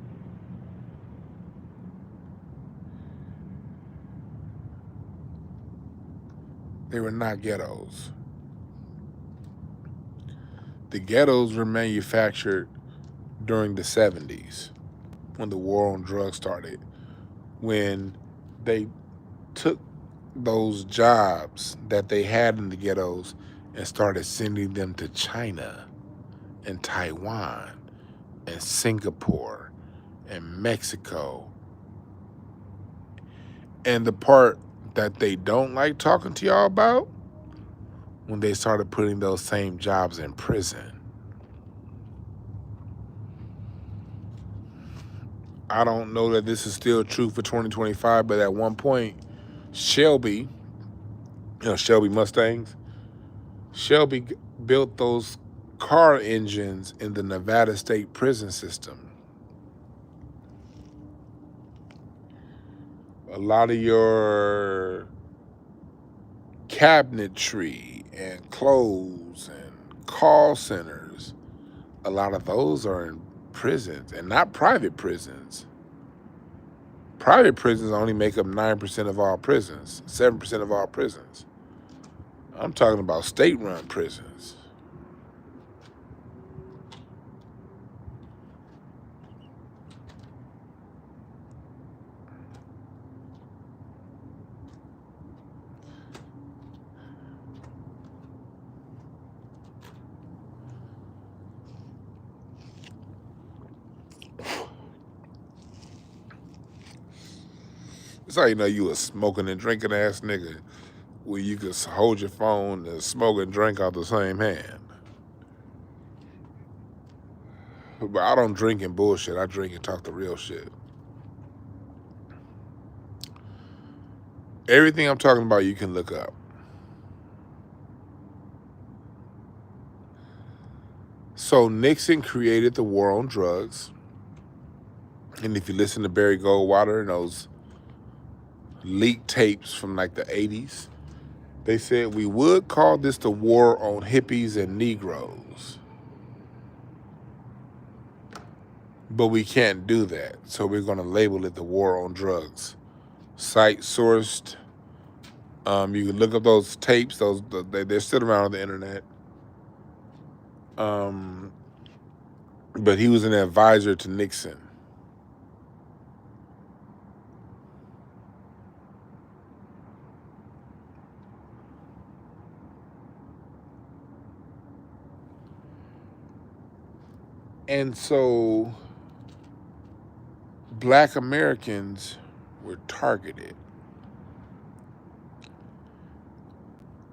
They were not ghettos. The ghettos were manufactured during the 70s when the war on drugs started, when they took those jobs that they had in the ghettos and started sending them to China and Taiwan and Singapore and Mexico. And the part that they don't like talking to y'all about, when they started putting those same jobs in prison. I don't know that this is still true for 2025, but at one point, Shelby Mustangs, Shelby built those car engines in the Nevada State prison system. A lot of your cabinetry and clothes and call centers, a lot of those are in prisons, and not private prisons. Private prisons only make up 9% of all prisons, 7% of all prisons. I'm talking about state-run prisons. That's how you know you a smoking and drinking ass nigga, where you can hold your phone and smoke and drink out the same hand. But I don't drink and bullshit. I drink and talk the real shit. Everything I'm talking about, you can look up. So Nixon created the war on drugs. And if you listen to Barry Goldwater and those leaked tapes from like the 80s, they said we would call this the war on hippies and Negroes. But we can't do that. So we're going to label it the war on drugs. Site sourced. You can look up those tapes. They're still around on the internet. But he was an advisor to Nixon. And so Black Americans were targeted.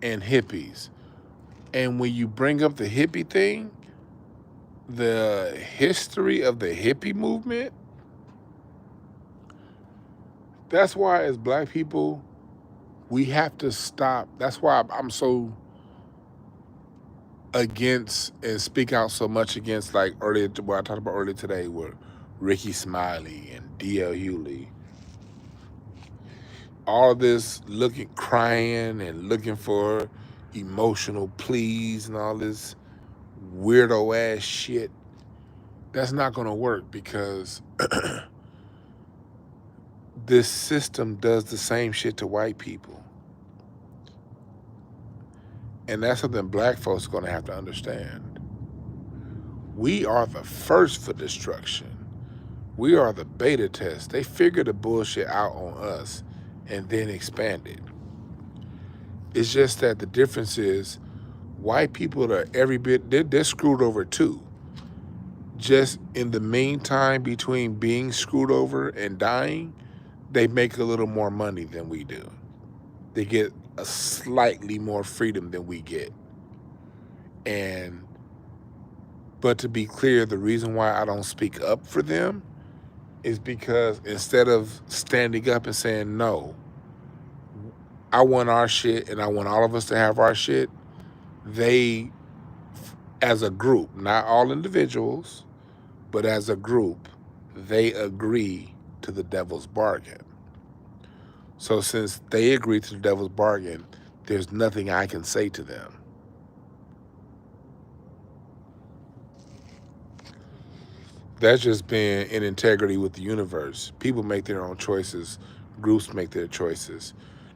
And hippies. And when you bring up the hippie thing, the history of the hippie movement, that's why as Black people, we have to stop. That's why I'm so against and speak out so much against, like earlier, what I talked about earlier today with Ricky Smiley and D.L. Hewley. All this crying and looking for emotional pleas and all this weirdo ass shit. That's not going to work because this system does the same shit to white people. And that's something Black folks are going to have to understand. We are the first for destruction. We are the beta test. They figured the bullshit out on us and then expanded. It's just that the difference is white people are every bit, they're screwed over too. Just in the meantime between being screwed over and dying, they make a little more money than we do. They get a slightly more freedom than we get. But to be clear, the reason why I don't speak up for them is because instead of standing up and saying, no, I want our shit and I want all of us to have our shit, they, as a group, not all individuals, but as a group, they agree to the devil's bargain. So since they agree to the devil's bargain, there's nothing I can say to them. That's just being in integrity with the universe. People make their own choices. Groups make their choices.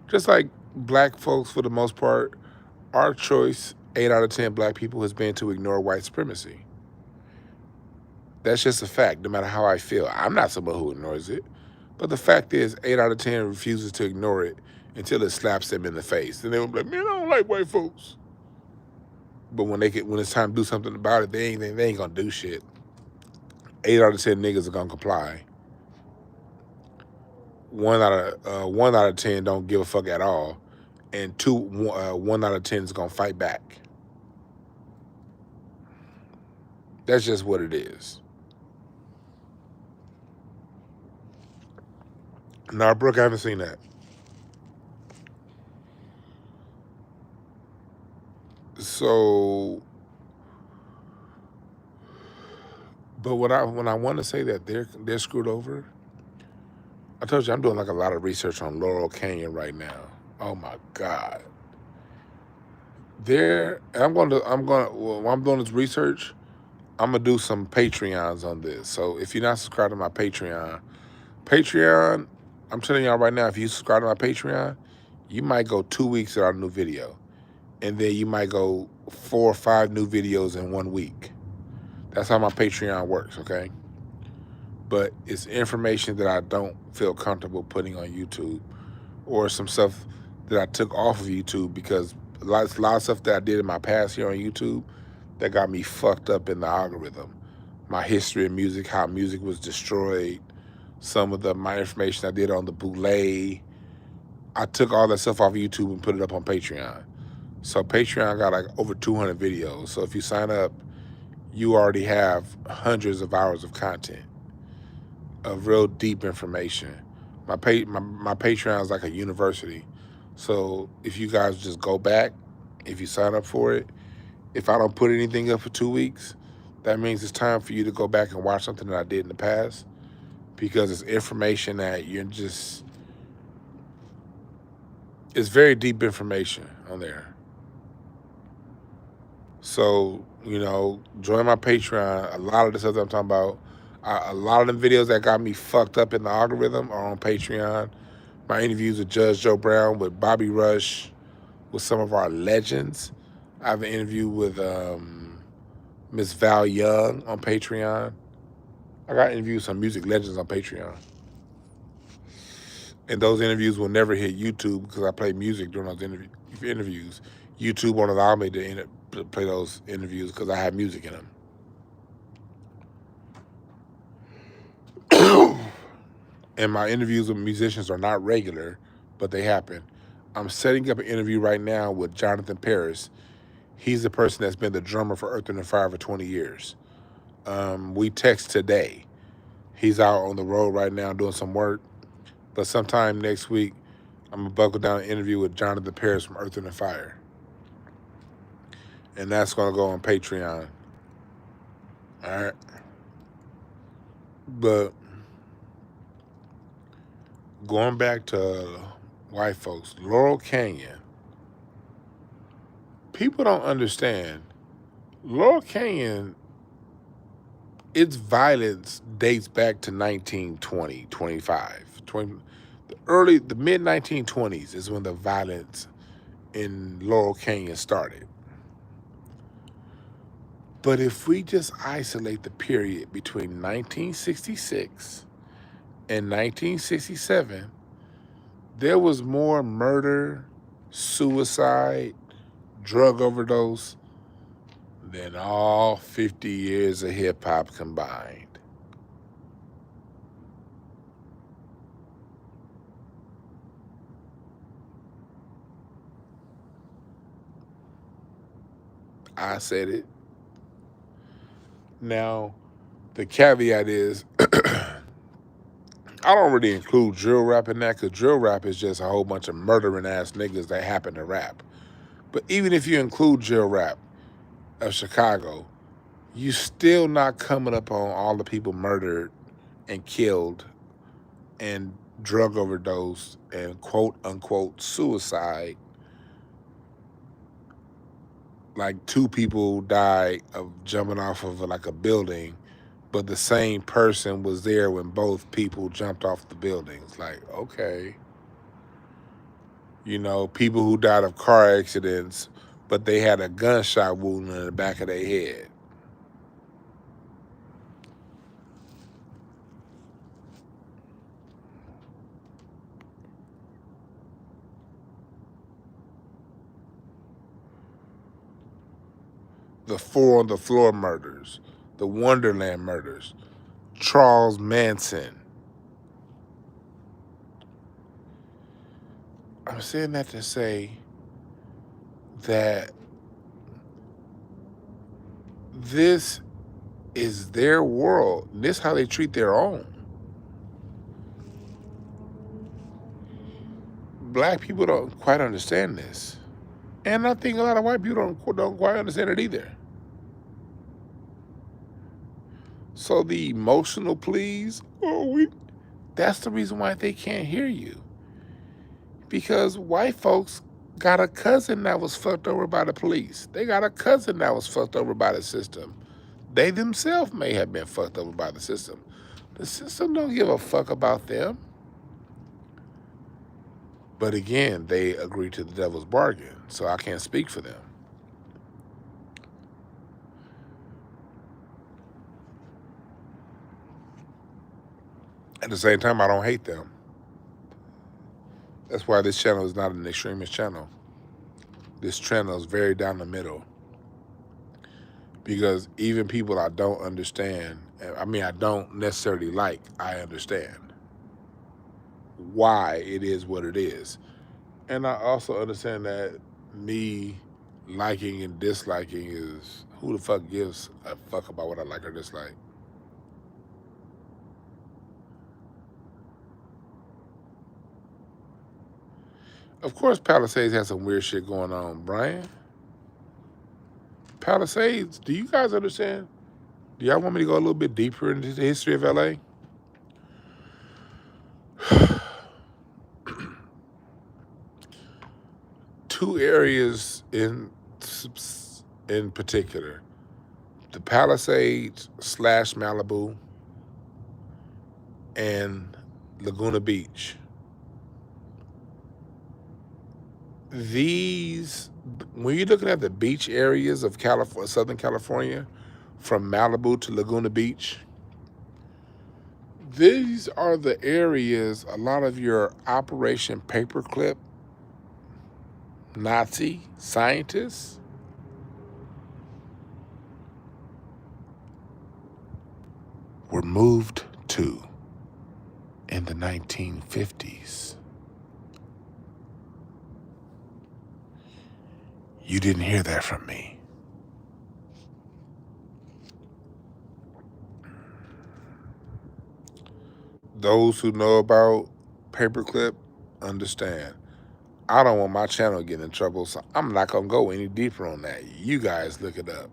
Just like Black folks, for the most part, our choice, 8 out of 10 Black people, has been to ignore white supremacy. That's just a fact, no matter how I feel. I'm not someone who ignores it. But the fact is, 8 out of 10 refuses to ignore it until it slaps them in the face. And they'll be like, man, I don't like white folks. But when it's time to do something about it, they ain't gonna do shit. 8 out of 10 niggas are gonna comply. 1 out of 10 don't give a fuck at all, and 1 out of 10 is gonna fight back. That's just what it is. Nah, Brooke, I haven't seen that. So, but when I want to say that they're screwed over, I told you I'm doing like a lot of research on Laurel Canyon right now. Oh my God. While I'm doing this research, I'm gonna do some Patreons on this. So if you're not subscribed to my Patreon, I'm telling y'all right now, if you subscribe to my Patreon, you might go 2 weeks without a new video. And then you might go 4 or 5 new videos in 1 week. That's how my Patreon works, okay? But it's information that I don't feel comfortable putting on YouTube, or some stuff that I took off of YouTube because a lot of stuff that I did in my past here on YouTube that got me fucked up in the algorithm. My history of music, how music was destroyed, some of my information I did on the bootleg. I took all that stuff off of YouTube and put it up on Patreon. So Patreon got like over 200 videos. So if you sign up, you already have hundreds of hours of content of real deep information. My Patreon is like a university. So if you guys just go back, if you sign up for it, if I don't put anything up for 2 weeks, that means it's time for you to go back and watch something that I did in the past, because it's information that you're just, it's very deep information on there. So, you know, join my Patreon. A lot of the stuff that I'm talking about, a lot of them videos that got me fucked up in the algorithm are on Patreon. My interviews with Judge Joe Brown, with Bobby Rush, with some of our legends. I have an interview with Miss Val Young on Patreon. I got interviews with some music legends on Patreon. And those interviews will never hit YouTube because I play music during those interviews. YouTube won't allow me to play those interviews because I have music in them. And my interviews with musicians are not regular, but they happen. I'm setting up an interview right now with Jonathan Paris. He's the person that's been the drummer for Earth, Wind & Fire for 20 years. We text today. He's out on the road right now doing some work. But sometime next week, I'm going to buckle down an interview with Jonathan Paris from Earth, Wind & Fire. And that's going to go on Patreon. All right. But going back to white folks, Laurel Canyon, people don't understand. Laurel Canyon, its violence dates back to 1920, 25. The mid-1920s is when the violence in Laurel Canyon started. But if we just isolate the period between 1966 and 1967, there was more murder, suicide, drug overdose than all 50 years of hip-hop combined. I said it. Now, the caveat is, I don't really include drill rap in that, because drill rap is just a whole bunch of murdering ass niggas that happen to rap. But even if you include drill rap of Chicago, you still not coming up on all the people murdered and killed and drug overdose and quote unquote suicide. Like 2 people died of jumping off of like a building, but the same person was there when both people jumped off the buildings. Like, okay. You know, people who died of car accidents, but they had a gunshot wound in the back of their head. The 4 on the floor murders, the Wonderland murders, Charles Manson. I'm saying that to say that this is their world. This is how they treat their own. Black people don't quite understand this. And I think a lot of white people don't quite understand it either. So the emotional pleas, that's the reason why they can't hear you. Because white folks got a cousin that was fucked over by the police. They got a cousin that was fucked over by the system. They themselves may have been fucked over by the system. The system don't give a fuck about them. But again, they agree to the devil's bargain, so I can't speak for them. At the same time, I don't hate them. That's why this channel is not an extremist channel. This channel is very down the middle. Because even people I don't understand, I mean, I don't necessarily like, I understand why it is what it is. And I also understand that me liking and disliking is, who the fuck gives a fuck about what I like or dislike? Of course, Palisades has some weird shit going on, Brian. Palisades, do you guys understand? Do y'all want me to go a little bit deeper into the history of LA? Two areas in particular, the Palisades / Malibu and Laguna Beach. These, when you're looking at the beach areas of California, Southern California, from Malibu to Laguna Beach, these are the areas a lot of your Operation Paperclip Nazi scientists were moved to in the 1950s. You didn't hear that from me. Those who know about Paperclip understand. I don't want my channel to get in trouble, so I'm not going to go any deeper on that. You guys look it up.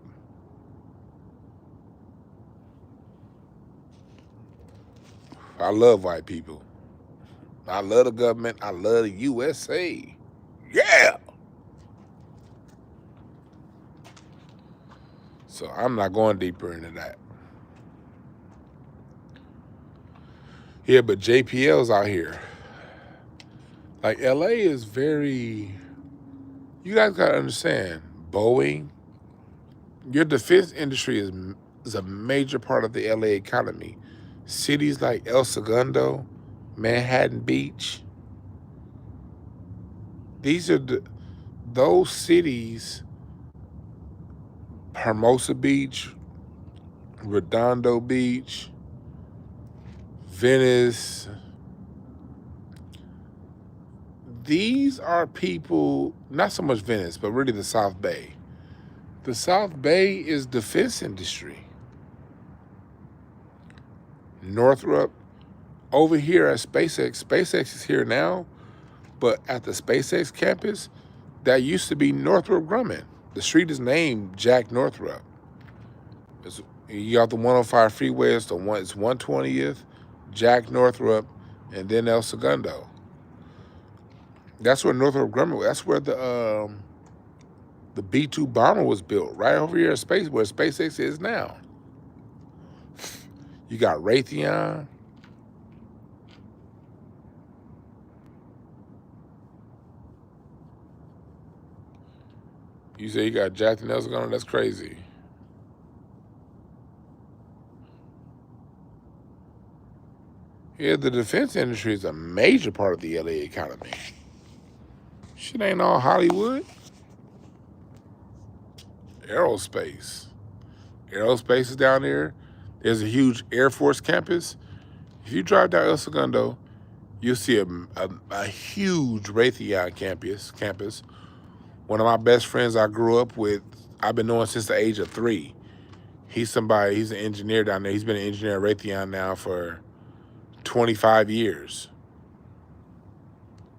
I love white people. I love the government. I love the USA. Yeah! So I'm not going deeper into that. Yeah, but JPL's out here. Like, LA is very... You guys got to understand, Boeing, your defense industry is a major part of the LA economy. Cities like El Segundo, Manhattan Beach, these are those cities, Hermosa Beach, Redondo Beach, Venice. These are people, not so much Venice, but really the South Bay. The South Bay is defense industry. Northrop, over here at SpaceX is here now, but at the SpaceX campus, that used to be Northrop Grumman. The street is named Jack Northrop. You got the 105 freeway, it's 120th, Jack Northrop, and then El Segundo. That's where Northrop Grumman, that's where the B-2 bomber was built, right over here at where SpaceX is now. You got Raytheon. You say you got Jack and El Segundo, that's crazy. Yeah, the defense industry is a major part of the LA economy. Shit ain't all Hollywood. Aerospace. Aerospace is down there. There's a huge Air Force campus. If you drive down El Segundo, you'll see a huge Raytheon campus. One of my best friends I grew up with, I've been knowing since the age of 3. He's an engineer down there. He's been an engineer at Raytheon now for 25 years.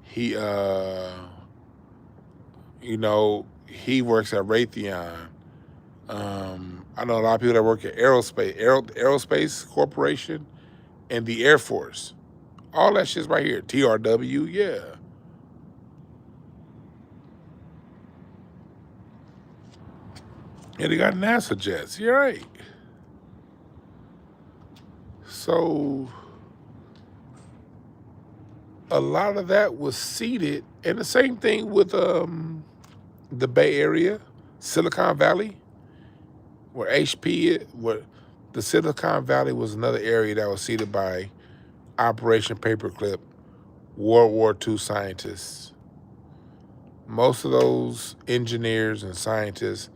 He, he works at Raytheon. I know a lot of people that work at Aerospace Corporation and the Air Force. All that shit's right here. TRW, yeah. Yeah, they got NASA jets. You're right. So, a lot of that was seeded, and the same thing with the Bay Area, Silicon Valley, where where the Silicon Valley was another area that was seeded by Operation Paperclip, World War II scientists. Most of those engineers and scientists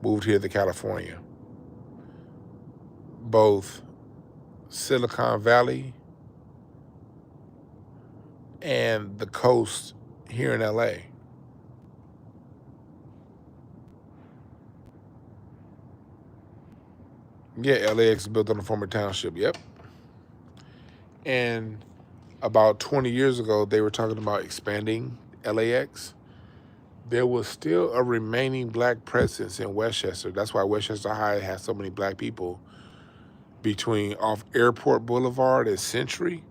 moved here to California. Both Silicon Valley and the coast here in LA. Yeah, LAX is built on a former township, yep. And about 20 years ago, they were talking about expanding LAX. There was still a remaining black presence in Westchester. That's why Westchester High has so many black people. Between off Airport Boulevard and Century,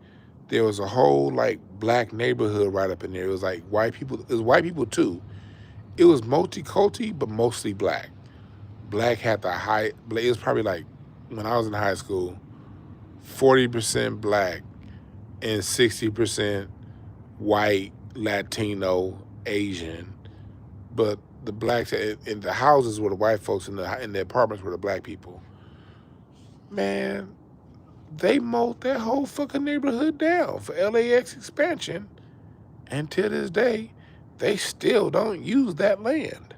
there was a whole like black neighborhood right up in there. It was like white people. It was white people too. It was multi-culti, but mostly black. Black had the high. It was probably like when I was in high school, 40% black and 60% white, Latino, Asian. But the blacks in the houses were the white folks, in the apartments were the black people. Man, they mowed that whole fucking neighborhood down for LAX expansion, and to this day, they still don't use that land.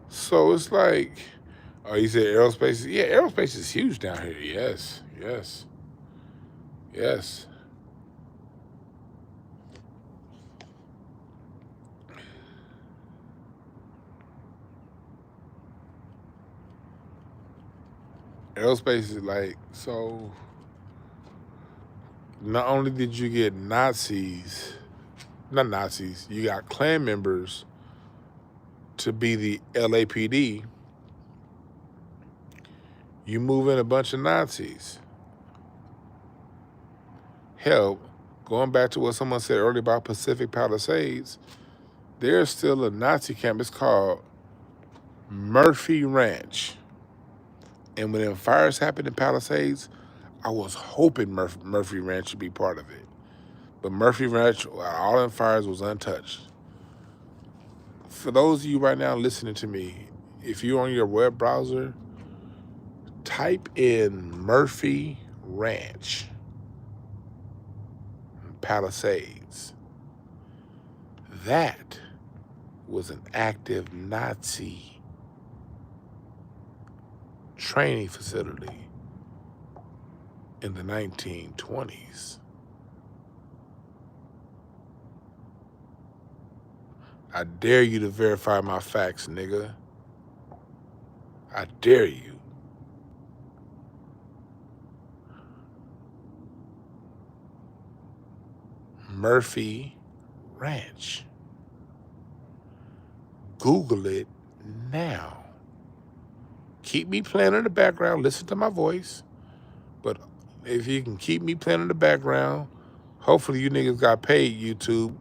So it's like, oh, you said aerospace? Yeah, aerospace is huge down here. Yes, yes, yes. Aerospace is like, so not only did you get not Nazis, you got Klan members to be the LAPD, you move in a bunch of Nazis. Hell, going back to what someone said earlier about Pacific Palisades, there's still a Nazi camp. It's called Murphy Ranch. And when the fires happened in Palisades, I was hoping Murphy Ranch would be part of it. But Murphy Ranch, all them fires was untouched. For those of you right now listening to me, if you're on your web browser, type in Murphy Ranch, Palisades. That was an active Nazi training facility in the 1920s. I dare you to verify my facts, nigga. I dare you. Murphy Ranch. Google it now. Keep me playing in the background. Listen to my voice. But if you can keep me playing in the background, hopefully you niggas got paid, YouTube.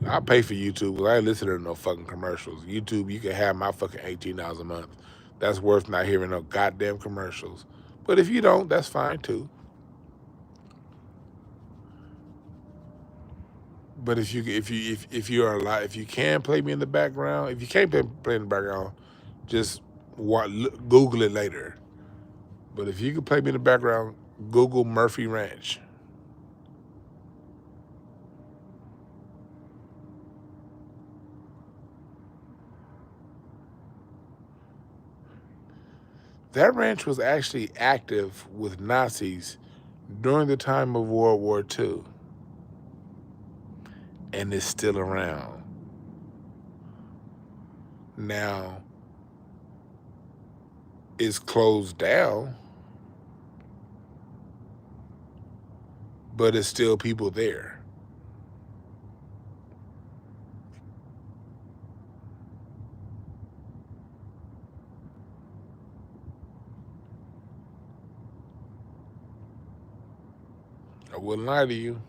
I pay for YouTube, but I ain't listening to no fucking commercials. YouTube, you can have my fucking $18 a month. That's worth not hearing no goddamn commercials. But if you don't, that's fine too. But if you are alive, if you can play me in the background, if you can't play in the background, just Google it later. But if you can play me in the background, Google Murphy Ranch. That ranch was actually active with Nazis during the time of World War II. And is still around. Now, it's closed down, but it's still people there. I wouldn't lie to you.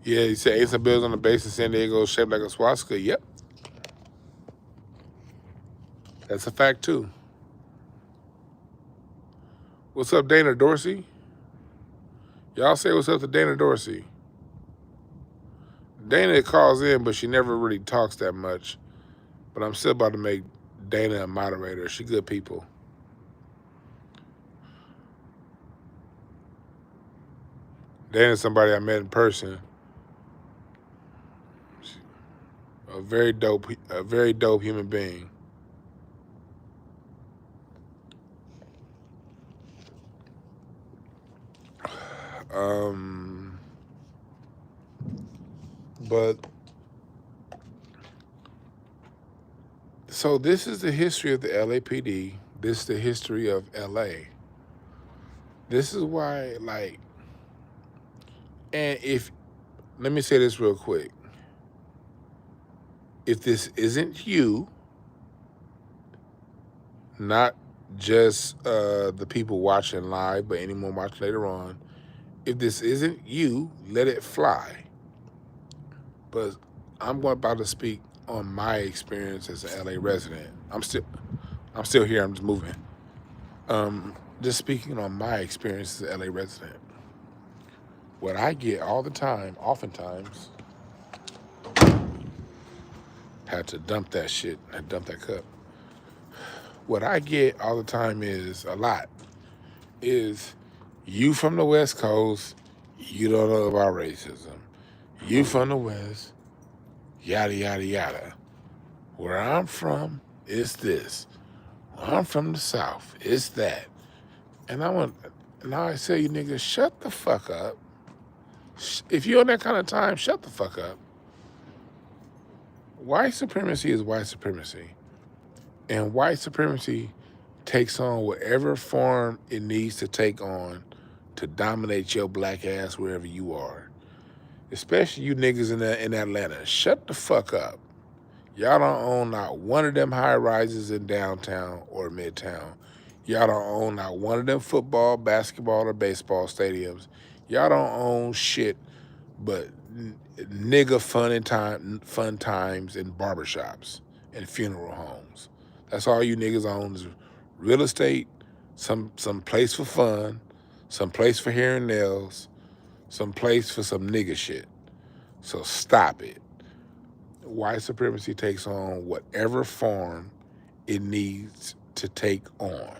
Yeah, you said Ace of Bills on the base in San Diego shaped like a swastika. Yep. That's a fact, too. What's up, Dana Dorsey? Y'all say what's up to Dana Dorsey. Dana calls in, but she never really talks that much. But I'm still about to make Dana a moderator. She good people. Dana's somebody I met in person. A very dope human being. But so this is the history of the LAPD. This is the history of LA. This is why, like, and let me say this real quick. If this isn't you, not just the people watching live, but anyone watching later on, if this isn't you, let it fly. But I'm about to speak on my experience as an LA resident. I'm still here. I'm just moving. Just speaking on my experience as an LA resident. What I get all the time, oftentimes, had to dump that shit and dump that cup. What I get all the time is you from the West Coast, you don't know about racism. You from the West, yada, yada, yada. Where I'm from, it's this. Where I'm from the South, it's that. And now I say, you niggas, shut the fuck up. If you're on that kind of time, shut the fuck up. White supremacy is white supremacy. And white supremacy takes on whatever form it needs to take on to dominate your black ass wherever you are. Especially you niggas in Atlanta. Shut the fuck up. Y'all don't own not one of them high rises in downtown or midtown. Y'all don't own not one of them football, basketball, or baseball stadiums. Y'all don't own shit but nigga fun times in barbershops and funeral homes. That's all you niggas own is real estate, some place for fun, some place for hair and nails, some place for some nigga shit. So stop it. White supremacy takes on whatever form it needs to take on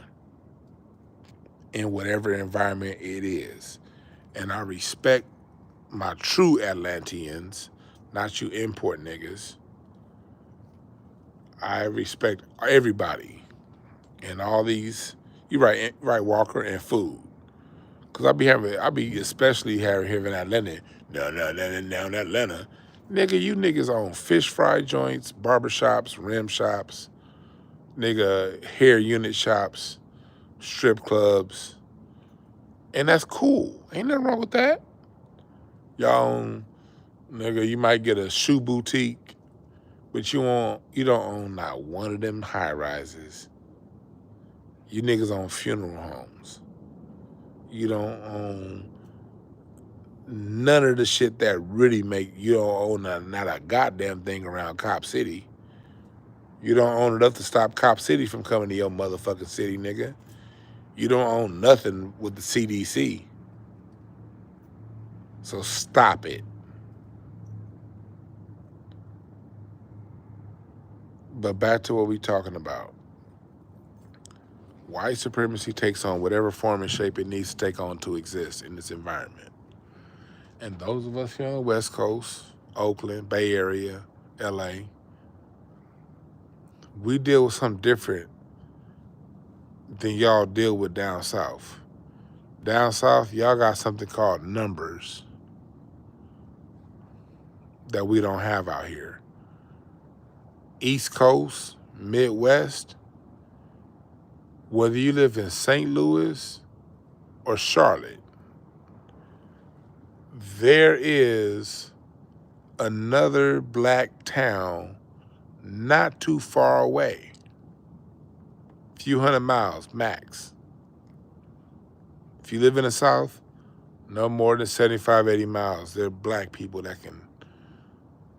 in whatever environment it is. And I respect my true Atlanteans, not you import niggas. I respect everybody and all these. You right, Walker, and food. Cause I be especially having here in Atlanta. No, in Atlanta. Nigga, you niggas own fish fry joints, barbershops, rim shops, nigga, hair unit shops, strip clubs. And that's cool. Ain't nothing wrong with that. Y'all own, nigga, you might get a shoe boutique, but you don't own not one of them high rises. You niggas own funeral homes. You don't own none of the shit that really you don't own not a goddamn thing around Cop City. You don't own enough to stop Cop City from coming to your motherfucking city, nigga. You don't own nothing with the CDC. So stop it. But back to what we're talking about. White supremacy takes on whatever form and shape it needs to take on to exist in this environment. And those of us here on the West Coast, Oakland, Bay Area, LA, we deal with something different than y'all deal with down south. Down south, y'all got something called numbers that we don't have out here. East Coast, Midwest, Whether you live in St. Louis or Charlotte, there is another black town not too far away. Few hundred miles, max. If you live in the South, no more than 75, 80 miles. There are black people that can.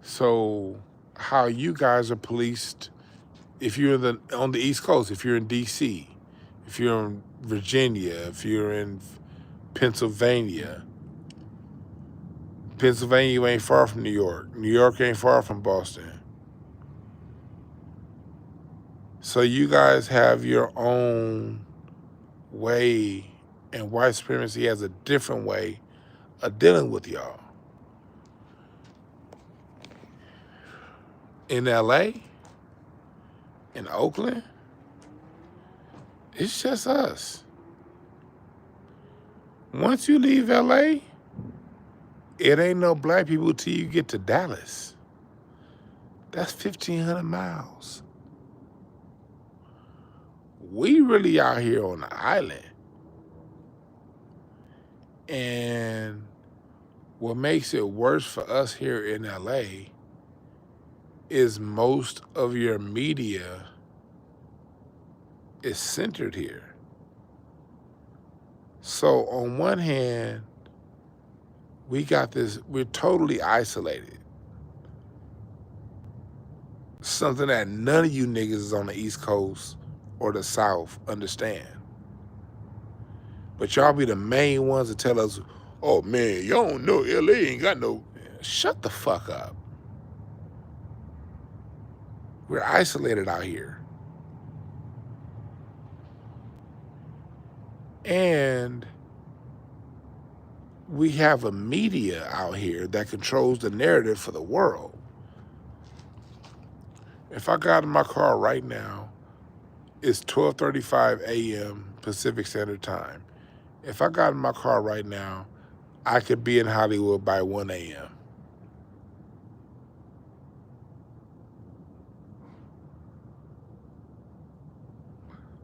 So how you guys are policed, if you're on the East Coast, if you're in D.C., if you're in Virginia, if you're in Pennsylvania, you ain't far from New York. New York ain't far from Boston. So you guys have your own way, and white supremacy has a different way of dealing with y'all. In L.A., in Oakland, it's just us. Once you leave L.A., it ain't no black people till you get to Dallas. That's 1,500 miles. We really out here on the island. And what makes it worse for us here in LA is most of your media is centered here. So on one hand, we got this, we're totally isolated. Something that none of you niggas is on the East Coast or the South understand. But y'all be the main ones to tell us, oh man, y'all don't know LA ain't got no. Shut the fuck up. We're isolated out here. And we have a media out here that controls the narrative for the world. If I got in my car right now, it's 12:35 a.m. Pacific Standard Time. If I got in my car right now, I could be in Hollywood by 1 a.m.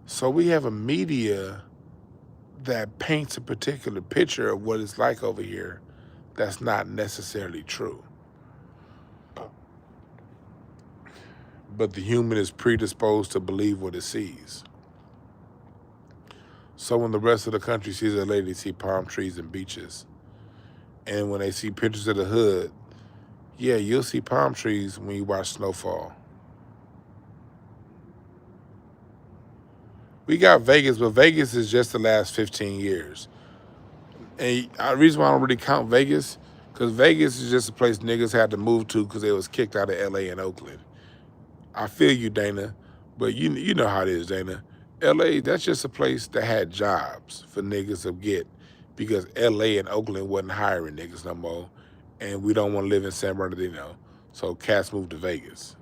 So we have a media that paints a particular picture of what it's like over here that's not necessarily true. But the human is predisposed to believe what it sees. So when the rest of the country sees a lady, they see palm trees and beaches. And when they see pictures of the hood, yeah, you'll see palm trees when you watch snowfall. We got Vegas, but Vegas is just the last 15 years. And the reason why I don't really count Vegas, because Vegas is just a place niggas had to move to because they was kicked out of LA and Oakland. I feel you, Dana, but you know how it is, Dana. LA, that's just a place that had jobs for niggas to get because LA and Oakland wasn't hiring niggas no more, and we don't want to live in San Bernardino. So cats moved to Vegas.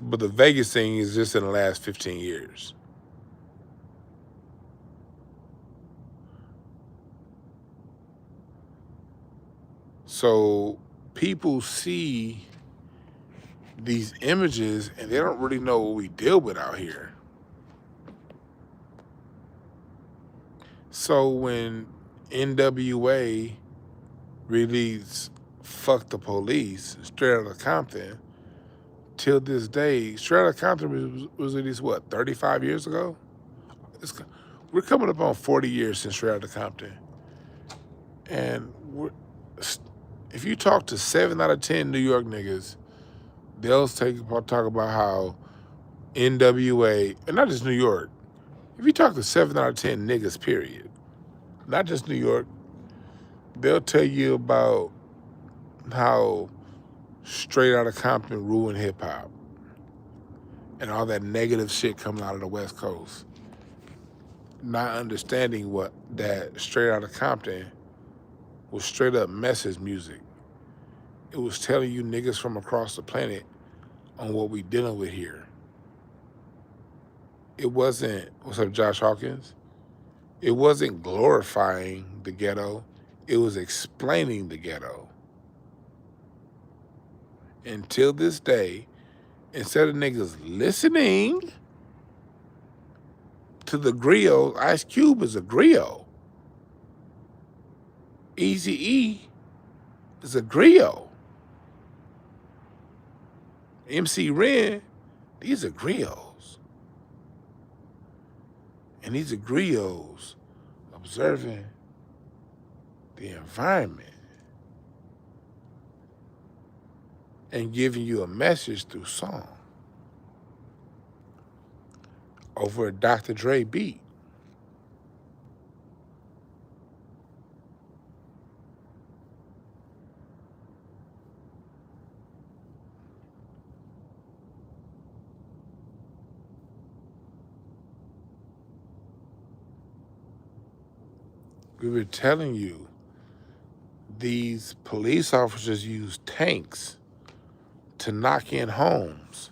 But the Vegas thing is just in the last 15 years. So people see these images and they don't really know what we deal with out here. So when NWA released Fuck the Police, straight out of Compton, till this day, straight out of Compton was released, what, 35 years ago? We're coming up on 40 years since straight out of Compton. And if you talk to 7 out of 10 New York niggas, they'll talk about how NWA, and not just New York, if you talk to 7 out of 10 niggas, period, not just New York, they'll tell you about how straight out of Compton ruined hip hop and all that negative shit coming out of the West Coast. Not understanding what that straight out of Compton was straight up message music. It was telling you niggas from across the planet on what we dealing with here. It wasn't, what's up, Josh Hawkins? It wasn't glorifying the ghetto. It was explaining the ghetto. Until this day, instead of niggas listening to the griot, Ice Cube is a griot. Eazy-E is a griot. MC Ren, these are griots. And these are griots observing the environment and giving you a message through song over a Dr. Dre beat. We were telling you, these police officers use tanks to knock in homes.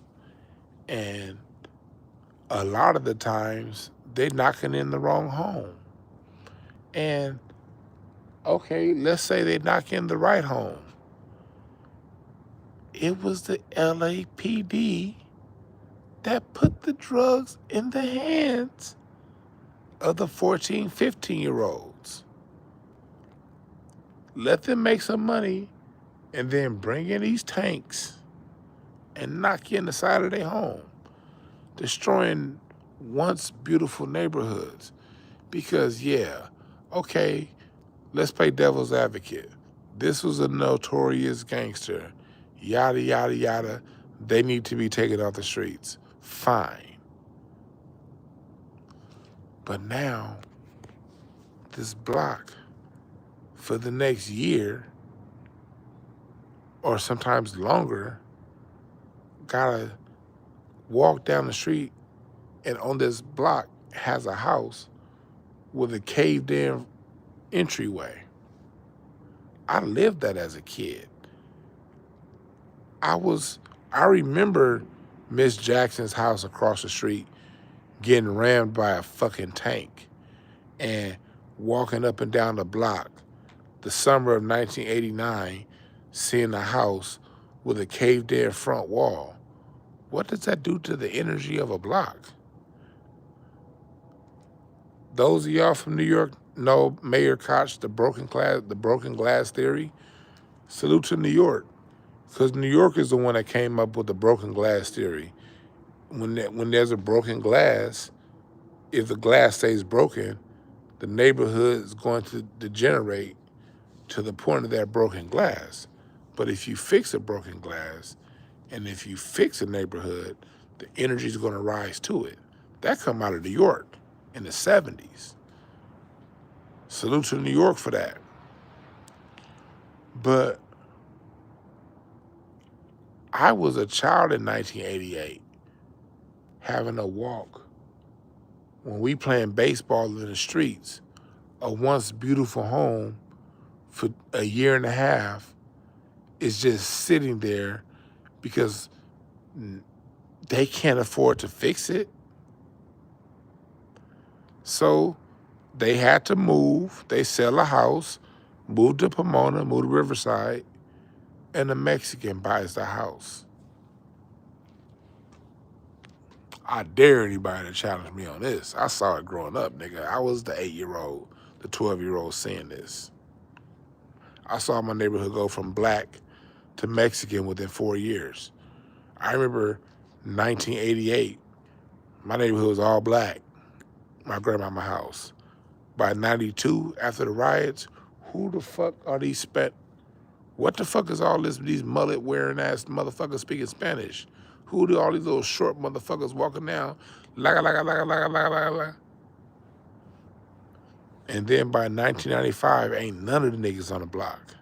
And a lot of the times, they're knocking in the wrong home. And, okay, let's say they knock in the right home. It was the LAPD that put the drugs in the hands of the 14, 15-year-olds. Let them make some money and then bring in these tanks and knock you in the side of their home, destroying once beautiful neighborhoods. Because, yeah, okay, let's play devil's advocate. This was a notorious gangster, yada, yada, yada. They need to be taken off the streets. Fine. But now, this block, for the next year, or sometimes longer, gotta walk down the street, and on this block has a house with a caved-in entryway. I lived that as a kid. I remember Miss Jackson's house across the street getting rammed by a fucking tank and walking up and down the block the summer of 1989, seeing a house with a caved-in front wall. What does that do to the energy of a block? Those of y'all from New York know Mayor Koch, the broken glass theory. Salute to New York, because New York is the one that came up with the broken glass theory. When there's a broken glass, if the glass stays broken, the neighborhood is going to degenerate to the point of that broken glass. But if you fix a broken glass, and if you fix a neighborhood, the energy is going to rise to it. That come out of New York in the 70s. Salute to New York for that. But I was a child in 1988 having a walk when we playing baseball in the streets, a once beautiful home for a year and a half is just sitting there because they can't afford to fix it. So they had to move. They sell a house, move to Pomona, move to Riverside, and a Mexican buys the house. I dare anybody to challenge me on this. I saw it growing up, nigga. I was the 8-year-old, the 12-year-old seeing this. I saw my neighborhood go from black to Mexican within 4 years. I remember 1988, my neighborhood was all black, my grandmama's house. By 92, after the riots, who the fuck are these what the fuck is all these mullet wearing ass motherfuckers speaking Spanish? Who do all these little short motherfuckers walking down? Laga, laga, laga, laga, laga, laga, laga. And then by 1995, ain't none of the niggas on the block.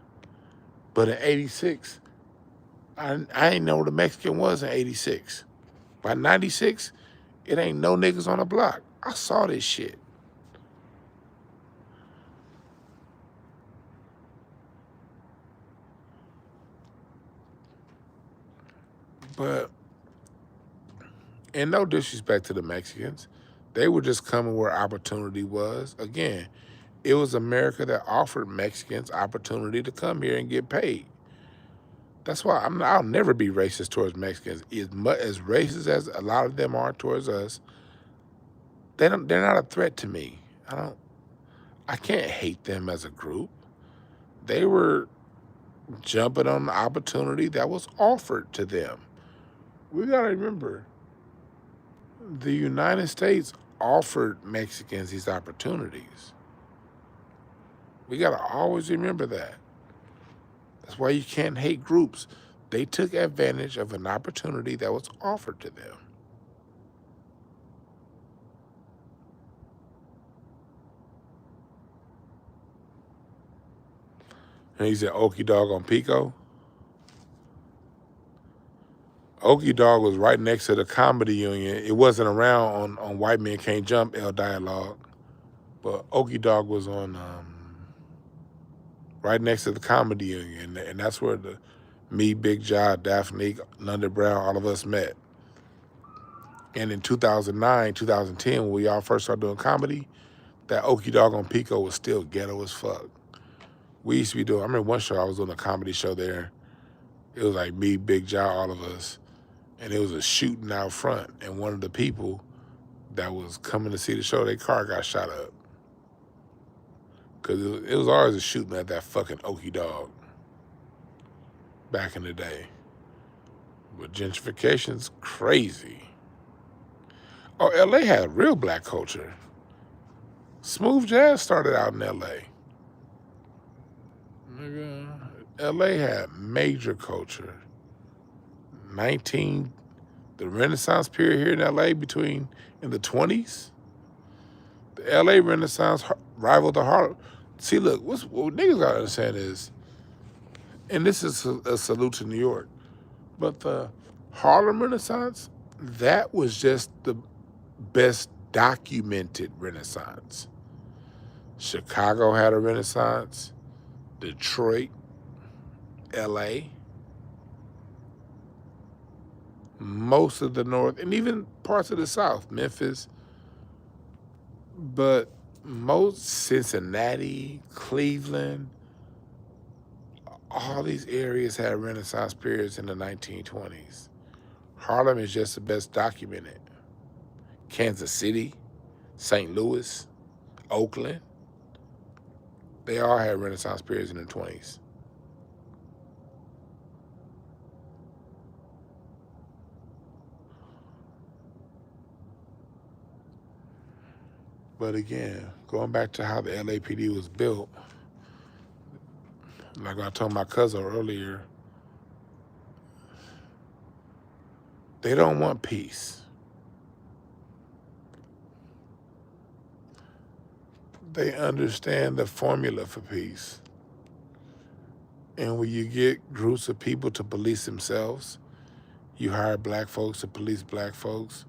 But in 86, I ain't know what a Mexican was in 86. By 96, it ain't no niggas on the block. I saw this shit. But, and no disrespect to the Mexicans, they were just coming where opportunity was. Again, it was America that offered Mexicans opportunity to come here and get paid. That's why I'll never be racist towards Mexicans. As racist as a lot of them are towards us, they're not a threat to me. I can't hate them as a group. They were jumping on the opportunity that was offered to them. We gotta remember, the United States offered Mexicans these opportunities. We gotta always remember that. That's why you can't hate groups. They took advantage of an opportunity that was offered to them. And he said, Okie Dog on Pico. Okie Dog was right next to the Comedy Union. It wasn't around on White Men Can't Jump, El Dialogue. But Okie Dog was on right next to the Comedy Union. And that's where me, Big John, Daphne, London Brown, all of us met. And in 2009, 2010, when we all first started doing comedy, that Okie Dog on Pico was still ghetto as fuck. We used to be doing, I remember one show, I was doing a comedy show there. It was like me, Big John, all of us. And it was a shooting out front. And one of the people that was coming to see the show, their car got shot up. Because it was always a shooting at that fucking Okie Dog back in the day. But gentrification's crazy. Oh, LA had real black culture. Smooth jazz started out in LA. Nigga, LA had major culture. The Renaissance period here in LA in the 20s. The LA Renaissance rivaled the Harlem. See, look, what niggas gotta understand is, and this is a salute to New York, but the Harlem Renaissance, that was just the best documented Renaissance. Chicago had a Renaissance, Detroit, LA, most of the North, and even parts of the South, Memphis, but most Cincinnati, Cleveland, all these areas had Renaissance periods in the 1920s. Harlem is just the best documented. Kansas City, St. Louis, Oakland, they all had Renaissance periods in the 20s. But again, going back to how the LAPD was built, like I told my cousin earlier, they don't want peace. They understand the formula for peace. And when you get groups of people to police themselves, you hire black folks to police black folks,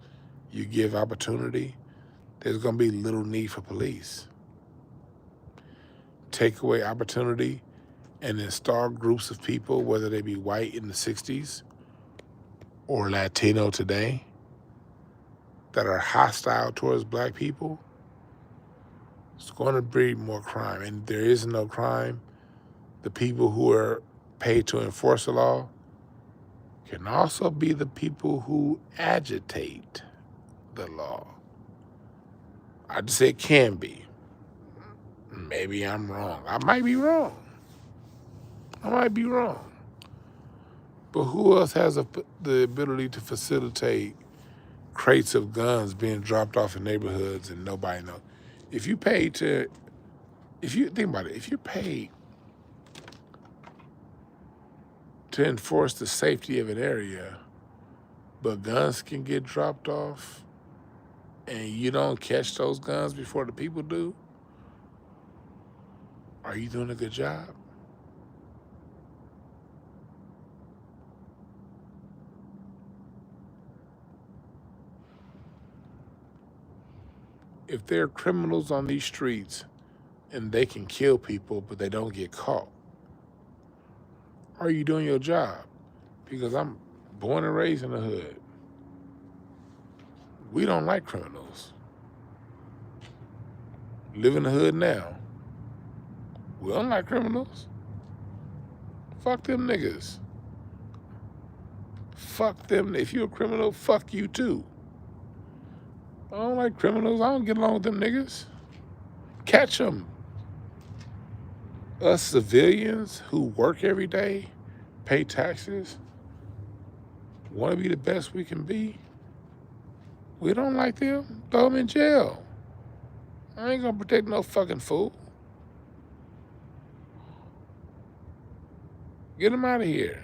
you give opportunity, there's gonna be little need for police. Take away opportunity and install groups of people, whether they be white in the 60s or Latino today, that are hostile towards black people, it's going to breed more crime. And there is no crime. The people who are paid to enforce the law can also be the people who agitate the law. I just say it can be. Maybe I'm wrong. I might be wrong. But who else has the ability to facilitate crates of guns being dropped off in neighborhoods and nobody knows? If you think about it, if you're paid to enforce the safety of an area, but guns can get dropped off and you don't catch those guns before the people do, are you doing a good job? If there are criminals on these streets and they can kill people but they don't get caught, are you doing your job? Because I'm born and raised in the hood. We don't like criminals. Live in the hood now. We don't like criminals. Fuck them niggas. Fuck them. If you're a criminal, fuck you too. I don't like criminals. I don't get along with them niggas. Catch them. Us civilians who work every day, pay taxes, want to be the best we can be, we don't like them, throw them in jail. I ain't gonna protect no fucking fool. Get them out of here.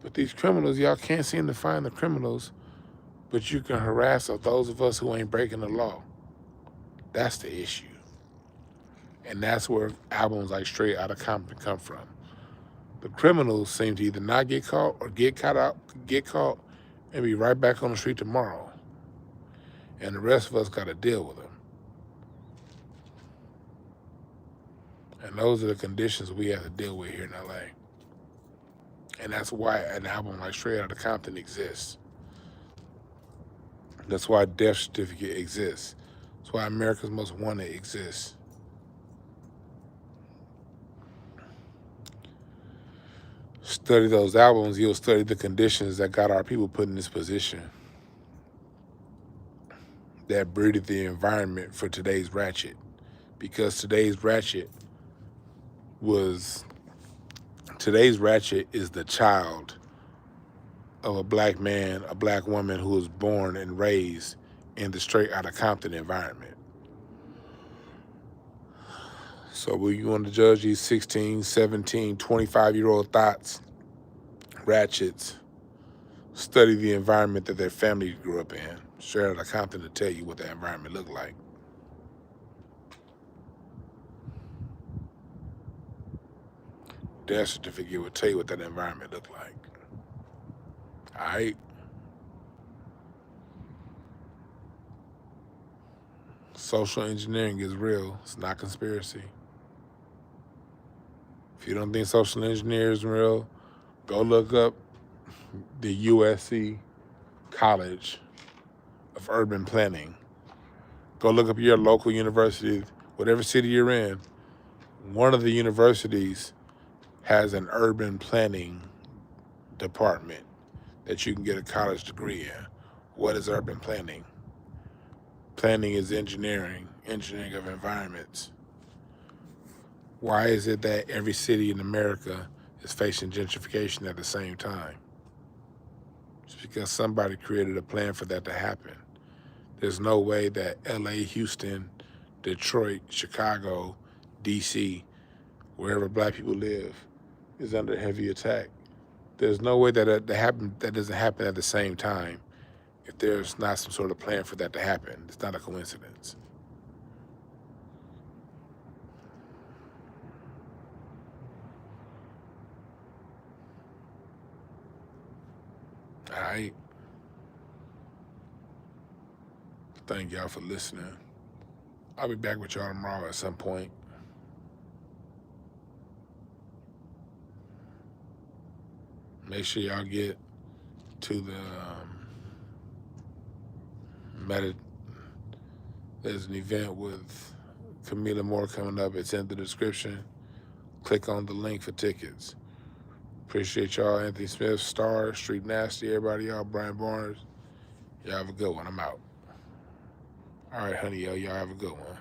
But these criminals, y'all can't seem to find the criminals, but you can harass those of us who ain't breaking the law. That's the issue. And that's where albums like Straight Outta Compton come from. The criminals seem to either not get caught or get caught and be right back on the street tomorrow. And the rest of us got to deal with them. And those are the conditions we have to deal with here in LA. And that's why an album like Straight Outta Compton exists. That's why Death Certificate exists. That's why America's Most Wanted exists. Study those albums, you'll study the conditions that got our people put in this position, that breeded the environment for today's ratchet. Because today's ratchet is the child of a black man, a black woman who was born and raised in the Straight Outta Compton environment. So when you want to judge these 16, 17, 25-year-old thoughts, ratchets, study the environment that their family grew up in. Straight Outta Compton to tell you what that environment looked like. Death Certificate will tell you what that environment looked like. All right? Social engineering is real. It's not conspiracy. If you don't think social engineering is real, go look up the USC College of Urban Planning. Go look up your local university, whatever city you're in. One of the universities has an urban planning department that you can get a college degree in. What is urban planning? Planning is engineering of environments. Why is it that every city in America is facing gentrification at the same time? It's because somebody created a plan for that to happen. There's no way that LA, Houston, Detroit, Chicago, DC, wherever black people live, is under heavy attack. There's no way that doesn't happen at the same time if there's not some sort of plan for that to happen. It's not a coincidence. All right. Thank y'all for listening. I'll be back with y'all tomorrow at some point. Make sure y'all get to the there's an event with Camila Moore coming up. It's in the description. Click on the link for tickets. Appreciate y'all. Anthony Smith, Star, Street Nasty, everybody, y'all. Brian Barnes. Y'all have a good one. I'm out. All right, honey, y'all have a good one.